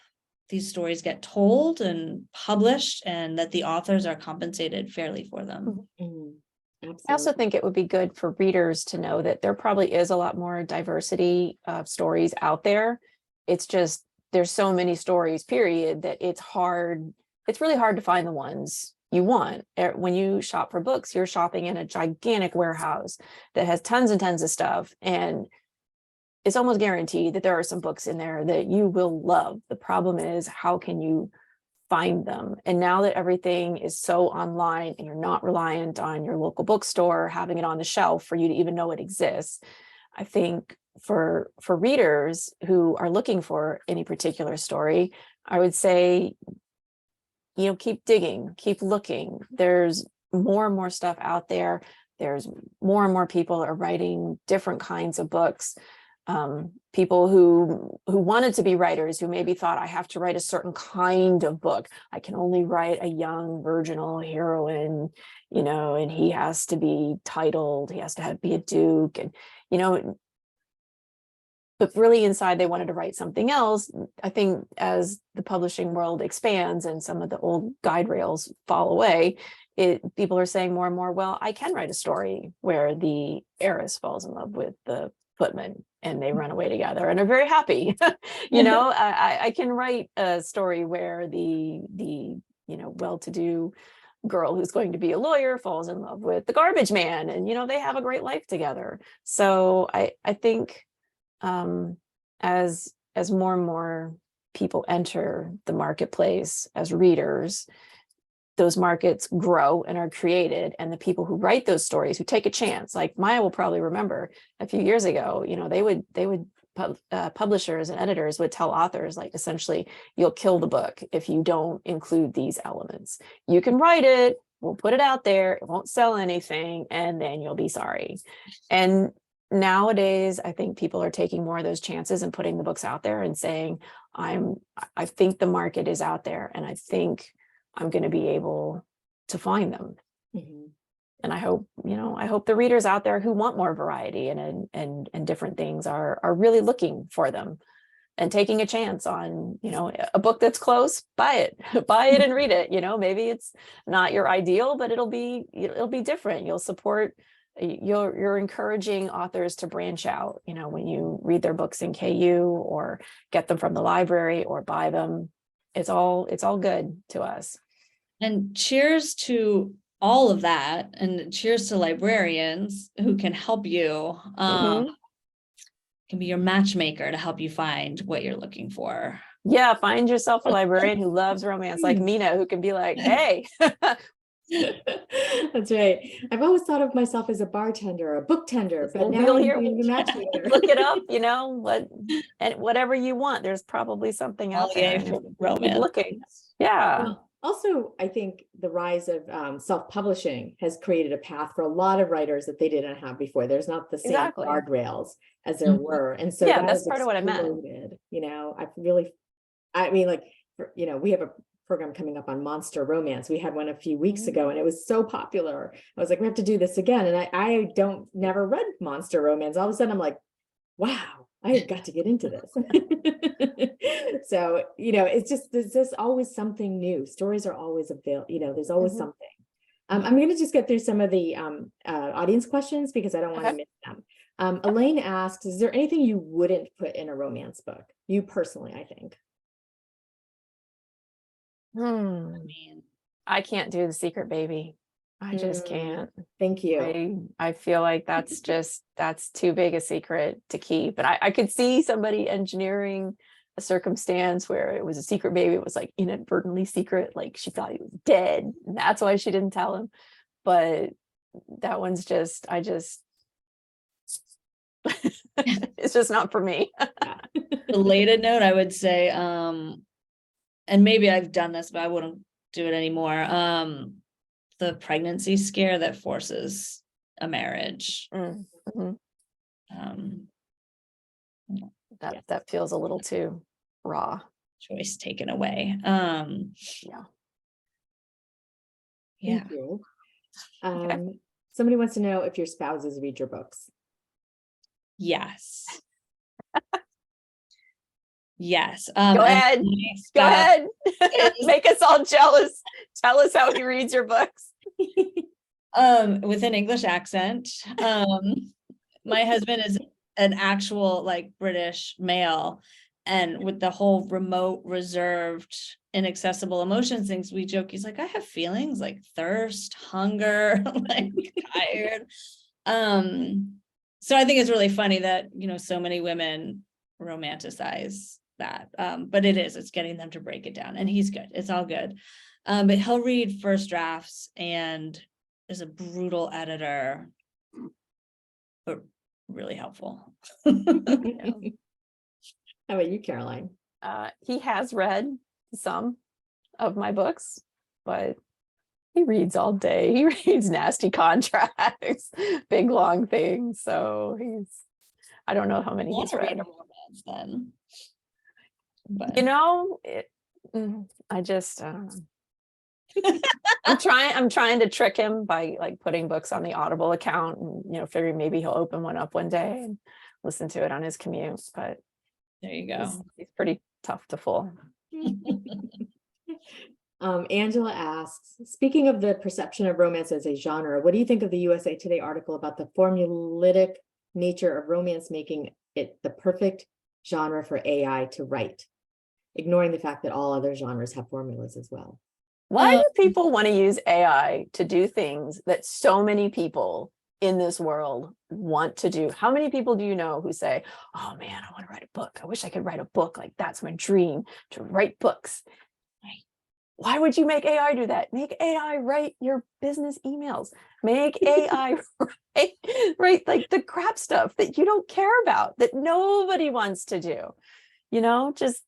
these stories get told and published, and that the authors are compensated fairly for them. Mhm. I also Absolutely. think it would be good for readers to know that there probably is a lot more diversity of stories out there. It's just, there's so many stories, period, that it's really hard to find the ones you want. When you shop for books, you're shopping in a gigantic warehouse that has tons and tons of stuff. And it's almost guaranteed that there are some books in there that you will love. The problem is, how can you find them? And now that everything is so online and you're not reliant on your local bookstore having it on the shelf for you to even know it exists, I think for readers who are looking for any particular story, I would say, keep digging, keep looking. There's more and more stuff out there. There's more and more people are writing different kinds of books. People who wanted to be writers, who maybe thought, I have to write a certain kind of book. I can only write a young virginal heroine, and he has to be titled, he has to be a duke, and but really inside they wanted to write something else. I think as the publishing world expands and some of the old guide rails fall away, people are saying more and more, well, I can write a story where the heiress falls in love with the footman and they run away together and are very happy. I can write a story where the well-to-do girl who's going to be a lawyer falls in love with the garbage man, and they have a great life together. So I think as more and more people enter the marketplace as readers, those markets grow and are created, and the people who write those stories, who take a chance, like Maya will probably remember a few years ago, publishers and editors would tell authors, like, essentially, you'll kill the book if you don't include these elements. You can write it, we'll put it out there, it won't sell anything, and then you'll be sorry. And nowadays, I think people are taking more of those chances and putting the books out there and saying, I think the market is out there and I think I'm going to be able to find them. Mhm. And I hope, I hope the readers out there who want more variety and different things are really looking for them and taking a chance on, a book that's close, buy it, buy it and read it. Maybe it's not your ideal, but it'll be different. You'll support, you're encouraging authors to branch out, when you read their books in KU or get them from the library or buy them. It's all good to us. And cheers to all of that, and cheers to librarians who can help you, can be your matchmaker to help you find what you're looking for. Yeah, find yourself a librarian who loves romance, like Mina, who can be like, hey. That's right. I've always thought of myself as a bartender, a book tender, but now We'll I'm hear- being the matchmaker. Look it up, whatever you want. There's probably something out there. For Keep romance. looking. Yeah. Well, also, I think the rise of self-publishing has created a path for a lot of writers that they didn't have before. There's not the same Exactly. guardrails as there Mhm. were. And so Yeah, that that's has part of what I meant. exploded. We have a program coming up on monster romance. We had one a few weeks ago and it was so popular. I was like, we have to do this again. And I never read monster romance. All of a sudden I'm like, wow, I got to get into this. So, there's just always something new. Stories are always available, there's always something. I'm going to just get through some of the audience questions because I don't want to miss them. Elaine asks, is there anything you wouldn't put in a romance book? You personally, I think. I can't do The Secret Baby. I just can't. Thank you. I feel like that's too big a secret to keep. But I could see somebody engineering a circumstance where it was a secret baby. It was like inadvertently secret, like she thought he was dead. And that's why she didn't tell him. But that one's it's just not for me. Related note, I would say, and maybe I've done this, but I wouldn't do it anymore. The pregnancy scare that forces a marriage. That feels a little too raw. Choice taken away. Yeah. Thank you. Somebody wants to know if your spouses read your books. Yes. Yes. Go ahead. Go ahead. Make us all jealous. Tell us how he reads your books. With an English accent. My husband is an actual like British male, and with the whole remote, reserved, inaccessible emotions things, we joke, he's like, I have feelings like thirst, hunger, like tired. So I think it's really funny that, so many women romanticize that. But it's getting them to break it down, and he's good. It's all good. But he'll read first drafts and is a brutal editor, but really helpful. How about you, Caroline? He has read some of my books, but he reads all day. He reads nasty contracts, big long things. So I don't know how many he's read. Then, but I don't know. I'm trying to trick him by like putting books on the Audible account and figuring maybe he'll open one up one day and listen to it on his commute. But there you go. He's pretty tough to fool. Angela asks, speaking of the perception of romance as a genre, what do you think of the USA Today article about the formulaic nature of romance making it the perfect genre for AI to write, ignoring the fact that all other genres have formulas as well? Why do people want to use AI to do things that so many people in this world want to do? How many people do you know who say, oh man, I want to write a book. I wish I could write a book. Like that's my dream, to write books. Why would you make AI do that? Make AI write your business emails. Make AI write like the crap stuff that you don't care about, that nobody wants to do. Just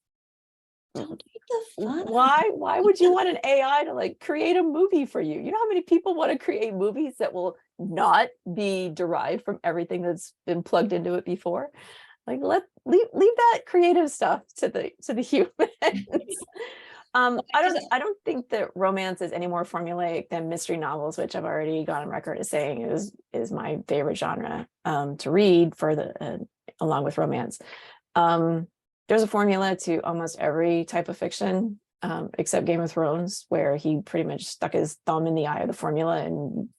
Don't take the fun. Why would you want an AI to like create a movie for you? You know how many people want to create movies that will not be derived from everything that's been plugged into it before? Like leave that creative stuff to the humans. I don't think that romance is any more formulaic than mystery novels, which I've already gone on record as saying is my favorite genre to read for the along with romance. There's a formula to almost every type of fiction, except Game of Thrones, where he pretty much stuck his thumb in the eye of the formula, and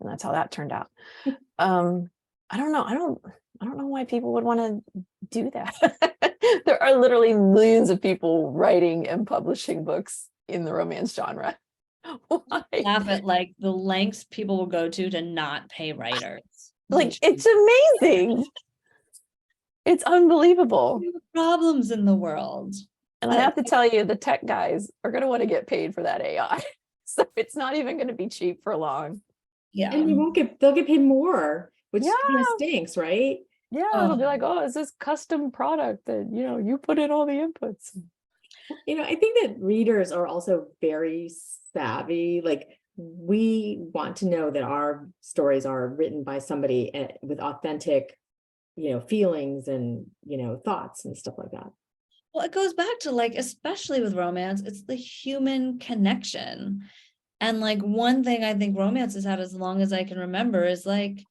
that's how that turned out. I don't know. I don't know why people would want to do that. There are literally millions of people writing and publishing books in the romance genre. Why? Laugh at like the lengths people will go to not pay writers. Like, it's amazing. It's unbelievable. Problems in the world. And I have to tell you, the tech guys are going to want to get paid for that AI. So it's not even going to be cheap for long. Yeah. And they'll get paid more, which kind of Yeah. stinks, right? Yeah, it'll be like, oh, it's this custom product that, you put in all the inputs. I think that readers are also very savvy. Like, we want to know that our stories are written by somebody with authentic, feelings and, thoughts and stuff like that. Well, it goes back to like, especially with romance, it's the human connection. And like one thing I think romance has had as long as I can remember is like,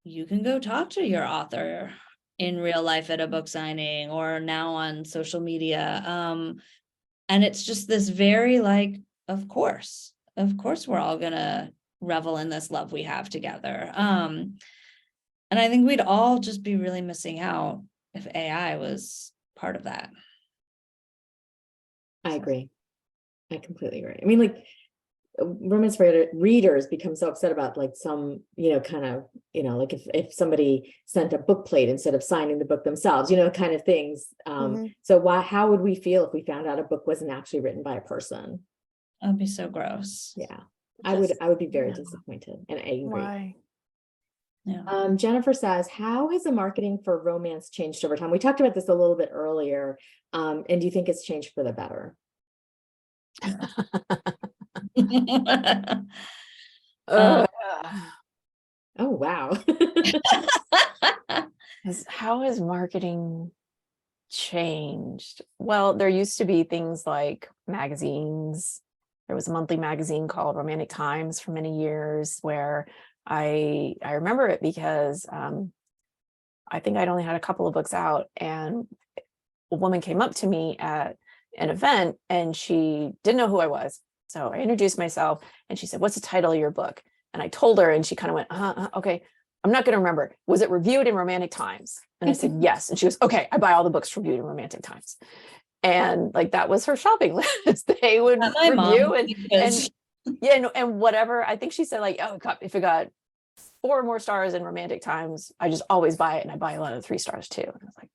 you can go talk to your author in real life at a book signing or now on social media. And it's just this very like, of course we're all gonna revel in this love we have together. And I think we'd all just be really missing out if AI was part of that. I agree. I completely agree. I mean, like, romance readers become so upset about like some, kind of, like if somebody sent a book plate instead of signing the book themselves, kind of things. So how would we feel if we found out a book wasn't actually written by a person? That'd be so gross. Yeah, I would be very disappointed and angry. Why? Yeah. Jennifer says, how has the marketing for romance changed over time? We talked about this a little bit earlier. And do you think it's changed for the better? Oh, wow. How has marketing changed? Well, there used to be things like magazines. There was a monthly magazine called Romantic Times for many years where I remember it because I think I'd only had a couple of books out, and a woman came up to me at an event and she didn't know who I was. So I introduced myself and she said, "What's the title of your book?" And I told her and she kind of went, okay, I'm not going to remember. Was it reviewed in Romantic Times? And I said, yes. And she goes, okay, I buy all the books reviewed in Romantic Times. And like, that was her shopping list. They would review and whatever. I think she said like, oh, if it got 4 more stars in Romantic Times, I just always buy it. And I buy a lot of 3 stars too. And I was like,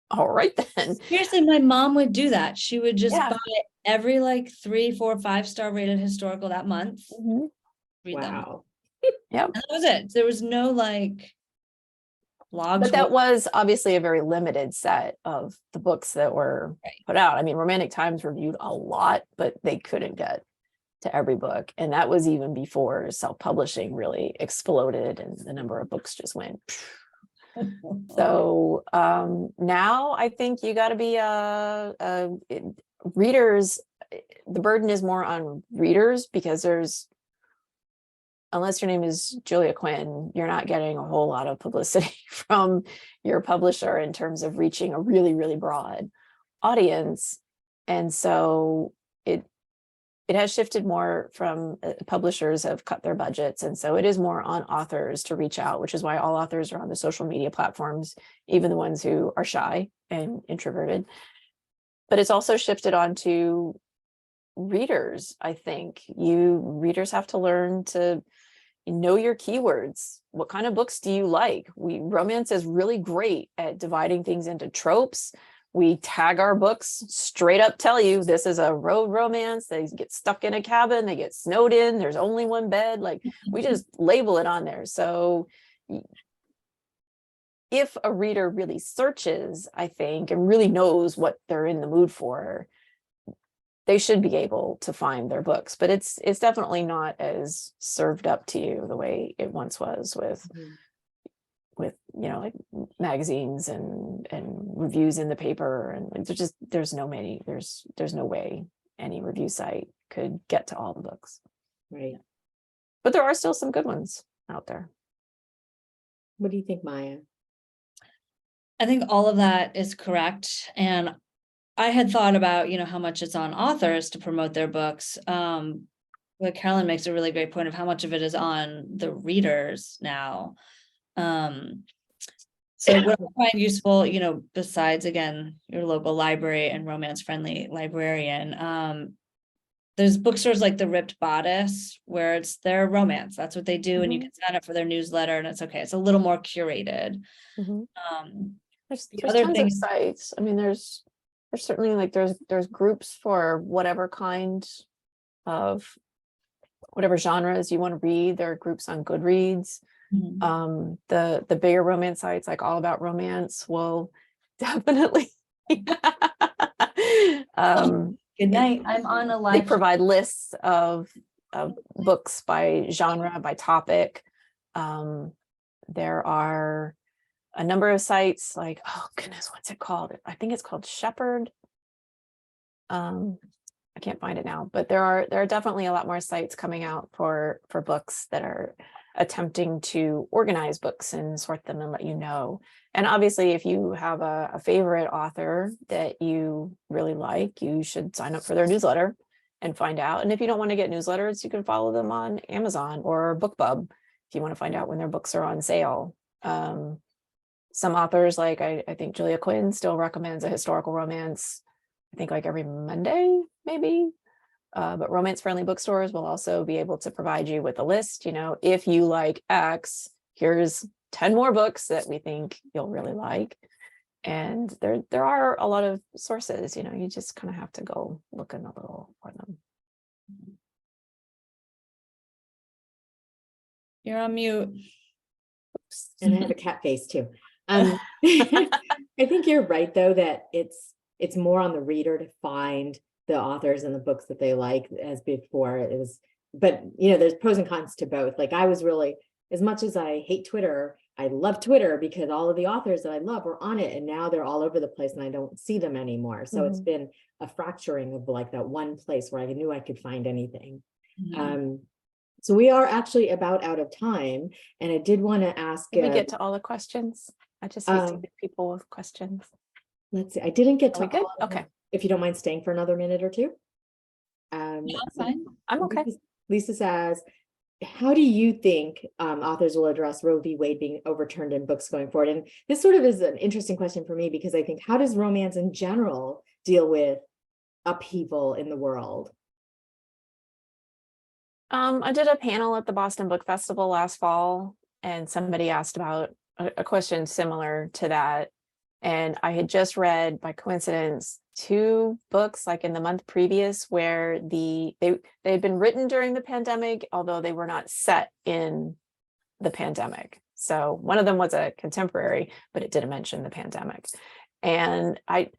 all right then. Seriously, my mom would do that. She would just buy every like 3, 4, 5-star rated historical that month. Read them. Yeah. And that was it. There was no like blogs. But that was obviously a very limited set of the books that were put out. I mean, Romantic Times reviewed a lot, but they couldn't get to every book. And that was even before self-publishing really exploded and the number of books just went. So now I think you got to be readers. The burden is more on readers because unless your name is Julia Quinn, you're not getting a whole lot of publicity from your publisher in terms of reaching a really, really broad audience. And so it has shifted more from publishers have cut their budgets. And so it is more on authors to reach out, which is why all authors are on the social media platforms, even the ones who are shy and introverted. But it's also shifted onto readers. I think readers have to learn to know your keywords. What kind of books do you like? Romance is really great at dividing things into tropes. We tag our books, straight up tell you this is a road romance. They get stuck in a cabin, they get snowed in, there's only one bed. Like we just label it on there. So if a reader really searches, I think, and really knows what they're in the mood for, they should be able to find their books. But it's definitely not as served up to you the way it once was with like magazines and reviews in the paper, and like, there's no way any review site could get to all the books. Right. But there are still some good ones out there. What do you think, Maya? I think all of that is correct. And I had thought about, how much it's on authors to promote their books. But Carolyn makes a really great point of how much of it is on the readers now. So what I find useful, besides, again, your local library and romance-friendly librarian, there's bookstores like the Ripped Bodice, where it's their romance. That's what they do. And you can sign up for their newsletter, and it's okay. It's a little more curated. There's other tons things- of sites. I mean, there's certainly like there's groups for whatever kind of whatever genres you want to read. There are groups on Goodreads. The bigger romance sites like All About Romance will definitely Good night. I'm on a they live. provide lists of books by genre, by topic. There are a number of sites like, oh goodness, what's it called? I think it's called Shepherd. I can't find it now, but there are definitely a lot more sites coming out for books that are attempting to organize books and sort them and let you know. And obviously, if you have a favorite author that you really like, you should sign up for their newsletter and find out. And if you don't want to get newsletters, you can follow them on Amazon or BookBub if you want to find out when their books are on sale. Some authors, like I think Julia Quinn still recommends a historical romance, I think like every Monday, maybe. But romance-friendly bookstores will also be able to provide you with a list. If you like X, here's 10 more books that we think you'll really like. And there are a lot of sources, you just kind of have to go looking a little for them. You're on mute. And I have a cat face too. I think you're right, though, that it's more on the reader to find the authors and the books that they like, as before it was. But there's pros and cons to both. Like, I was really, as much as I hate Twitter, I love Twitter because all of the authors that I love are on it, and now they're all over the place and I don't see them anymore. So it's been a fracturing of like that one place where I knew I could find anything. So we are actually about out of time, and I did want to ask. Did we get to all the questions? I just see people with questions. Let's see. I didn't get to. Are we good? Okay. If you don't mind staying for another minute or two. No, fine. I'm okay. Lisa says, how do you think authors will address Roe v. Wade being overturned in books going forward? And this sort of is an interesting question for me, because I think, how does romance in general deal with upheaval in the world? I did a panel at the Boston Book Festival last fall, and somebody asked about a question similar to that. And I had just read, by coincidence, 2 books like in the month previous where they had been written during the pandemic, although they were not set in the pandemic. So one of them was a contemporary, but it didn't mention the pandemic. And I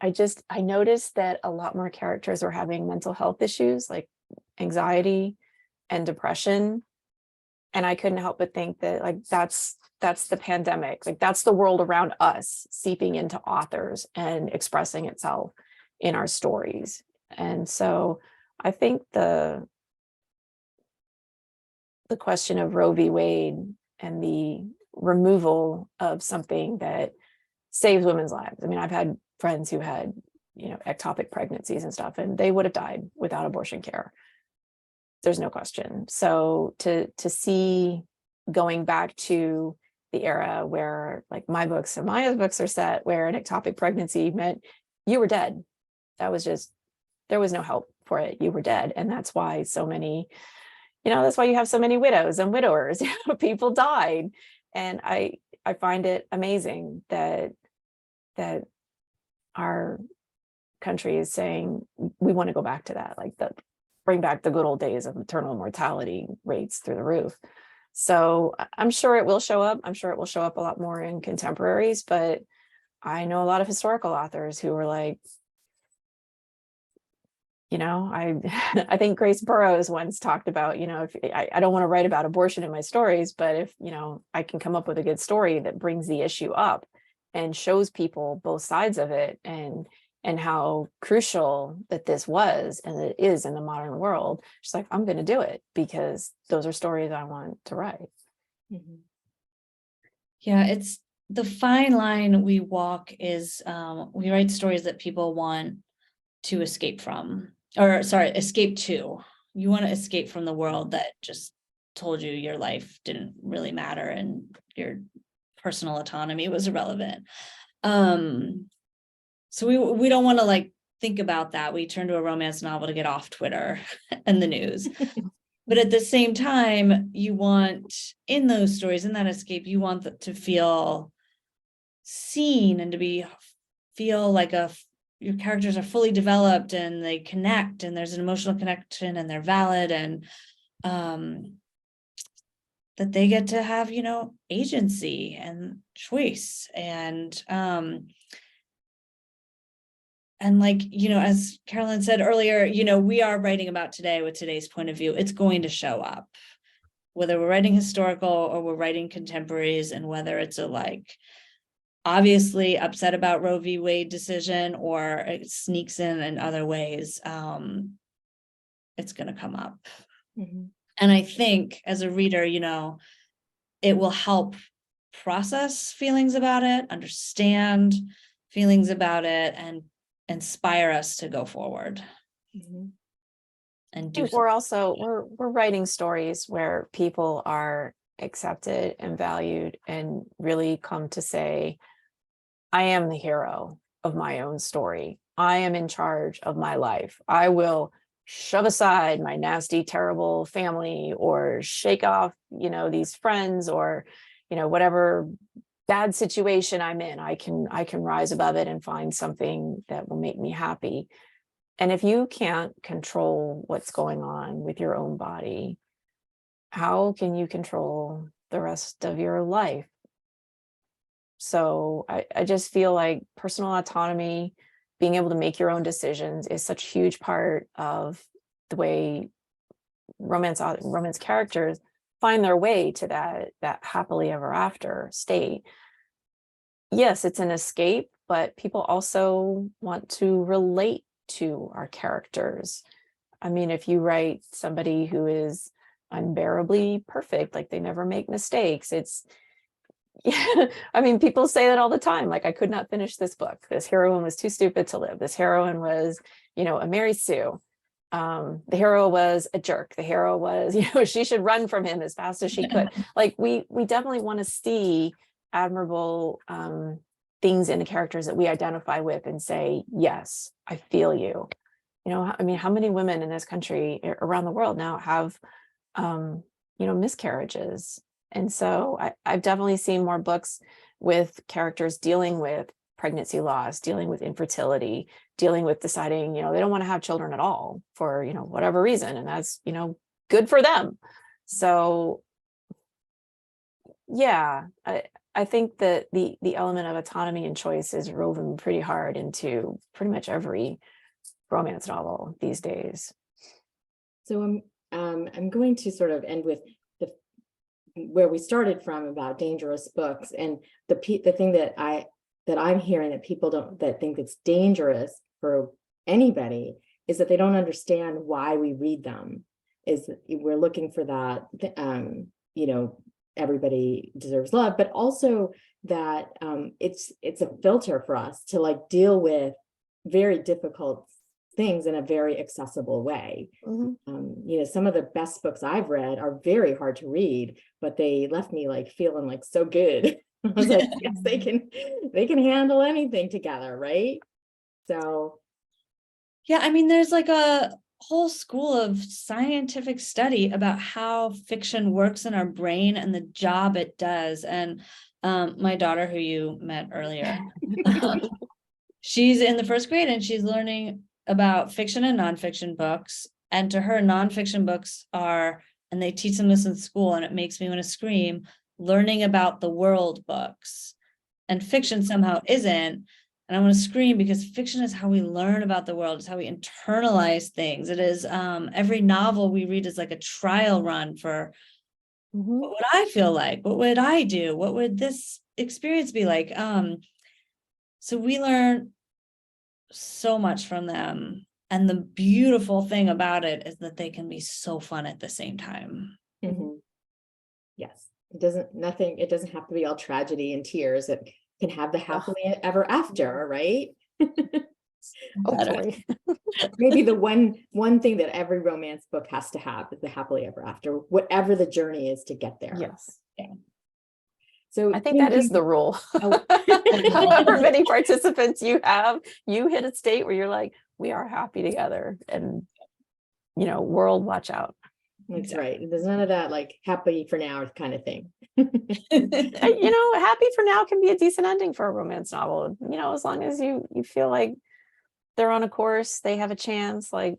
noticed that a lot more characters were having mental health issues like anxiety and depression. And I couldn't help but think that like that's the pandemic, like that's the world around us seeping into authors and expressing itself in our stories. And so I think the question of Roe v. Wade and the removal of something that saves women's lives. I mean, I've had friends who had, ectopic pregnancies and stuff, and they would have died without abortion care. There's no question. So to see going back to the era where like my books and Maya's books are set, where an ectopic pregnancy meant you were dead. That was just, there was no help for it. You were dead. And that's why so many, that's why you have so many widows and widowers. People died. And I find it amazing that our country is saying we want to go back to that, like bring back the good old days of maternal mortality rates through the roof. So I'm sure it will show up. I'm sure it will show up a lot more in contemporaries, but I know a lot of historical authors who are like, I I think Grace Burroughs once talked about, if I don't want to write about abortion in my stories, but if, I can come up with a good story that brings the issue up and shows people both sides of it and how crucial that this was and that it is in the modern world, she's like, I'm going to do it because those are stories I want to write. Mhm. Yeah, it's the fine line we walk is we write stories that people want to escape from, or sorry, escape to. You want to escape from the world that just told you your life didn't really matter and your personal autonomy was irrelevant. So we don't want to like think about that. We turn to a romance novel to get off Twitter and the news. But at the same time, you want in those stories, in that escape, you want to feel seen and to feel like your characters are fully developed and they connect and there's an emotional connection and they're valid and that they get to have, agency and choice and like, as Carolyn said earlier, we are writing about today with today's point of view. It's going to show up, whether we're writing historical or we're writing contemporaries, and whether it's obviously upset about Roe v. Wade decision or it sneaks in other ways, it's going to come up. Mhm. And I think as a reader, it will help process feelings about it, understand feelings about it, and inspire us to go forward Mhm. and do We're also we're writing stories where people are accepted and valued and really come to say, I am the hero of my own story. I am in charge of my life. I will shove aside my nasty, terrible family or shake off, these friends or, whatever bad situation I'm in. I can rise above it and find something that will make me happy. And if you can't control what's going on with your own body, how can you control the rest of your life? So I just feel like personal autonomy, being able to make your own decisions is such a huge part of the way romance characters find their way to that happily ever after state. Yes, it's an escape, but people also want to relate to our characters. I mean, if you write somebody who is unbearably perfect, like they never make mistakes, yeah, I mean, people say that all the time. Like, I could not finish this book. This heroine was too stupid to live. This heroine was, a Mary Sue. The hero was a jerk. The hero was, she should run from him as fast as she could. Like, we definitely want to see admirable things in the characters that we identify with and say, yes, I feel you. I mean, how many women in this country around the world now have, miscarriages? And so I've definitely seen more books with characters dealing with pregnancy loss, dealing with infertility, dealing with deciding, they don't want to have children at all for, whatever reason. And that's, good for them. So, yeah, I think that the element of autonomy and choice is woven pretty hard into pretty much every romance novel these days. So I'm going to sort of end with where we started from about dangerous books, and the thing that I'm hearing that people that think it's dangerous for anybody is that they don't understand why we read them. Is we're looking for that, everybody deserves love, but also that it's a filter for us to like deal with very difficult things in a very accessible way. Mm-hmm. Some of the best books I've read are very hard to read, but they left me like feeling like so good. I was like, yes, they can handle anything together, right? So Yeah, I mean, there's like a whole school of scientific study about how fiction works in our brain and the job it does. And my daughter, who you met earlier, she's in the first grade and she's learning about fiction and nonfiction books. And to her, nonfiction books are and they teach them this in school, and it makes me want to scream, learning about the world books. And fiction somehow isn't. And I want to scream because fiction is how we learn about the world. It's how we internalize things. It is every novel we read is like a trial run for what would I feel like? What would I do? What would this experience be like? So we learn so much from them. And the beautiful thing about it is that they can be so fun at the same time. Mhm. Yes, it doesn't have to be all tragedy and tears. It can have the happily ever after, right? Hopefully. Maybe the one thing that every romance book has to have is the happily ever after, whatever the journey is to get there. Yes. So I think that is the rule. Oh. However many participants you have, you hit a state where you're like, we are happy together, and world, watch out. That's right. There's none of that like happy for now kind of thing. Happy for now can be a decent ending for a romance novel, as long as you feel like they're on a course, they have a chance, like,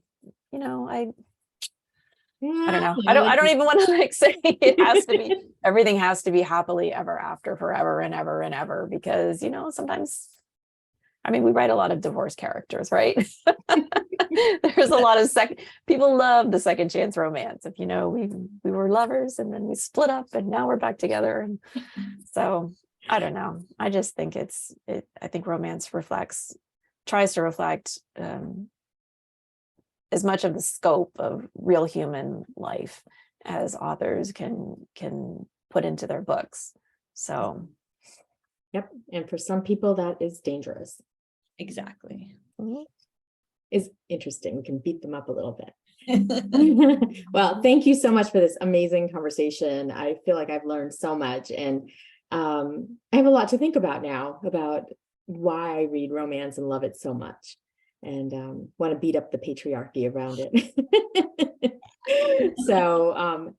I don't know. I don't even want to like say it has to be, everything has to be happily ever after forever and ever and ever, because, sometimes, we write a lot of divorce characters, right? There's a lot of people love the second chance romance. If we were lovers and then we split up and now we're back together. And so I don't know. I just think I think romance tries to reflect as much of the scope of real human life as authors can put into their books. So yep. And for some people that is dangerous. Exactly. Is interesting. We can beat them up a little bit. Well, thank you so much for this amazing conversation. I feel like I've learned so much, and I have a lot to think about now about why I read romance and love it so much, and want to beat up the patriarchy around it. So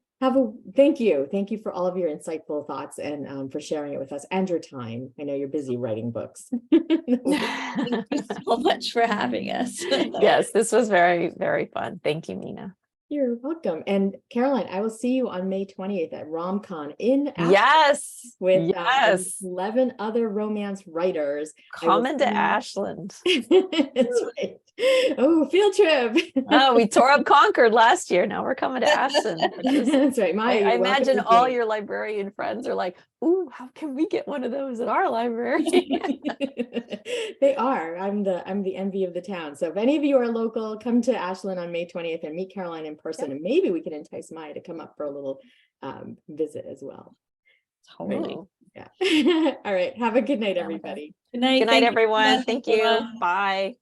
thank you for all of your insightful thoughts, and for sharing it with us and your time. I know you're busy writing books. Thank you so much for having us. yes, this was very, very fun. Thank you, Nina. You're welcome. And Caroline, I will see you on May 20th at RomCon in Ashland. Yes. With yes. 11 other romance writers. Coming to Ashland. That's right. Oh, field trip. Oh, we tore up Concord last year. Now we're coming to Ashland. That's right. I imagine all your librarian friends are like, ooh, how can we get one of those at our library? They are. I'm the envy of the town. So if any of you are local, come to Ashland on May 20th and meet Caroline in person. Yep. And maybe we can entice Maya to come up for a little visit as well. Totally. Yeah. All right. Have a good night, everybody. Good night. Good night, everyone. Thank you. Bye.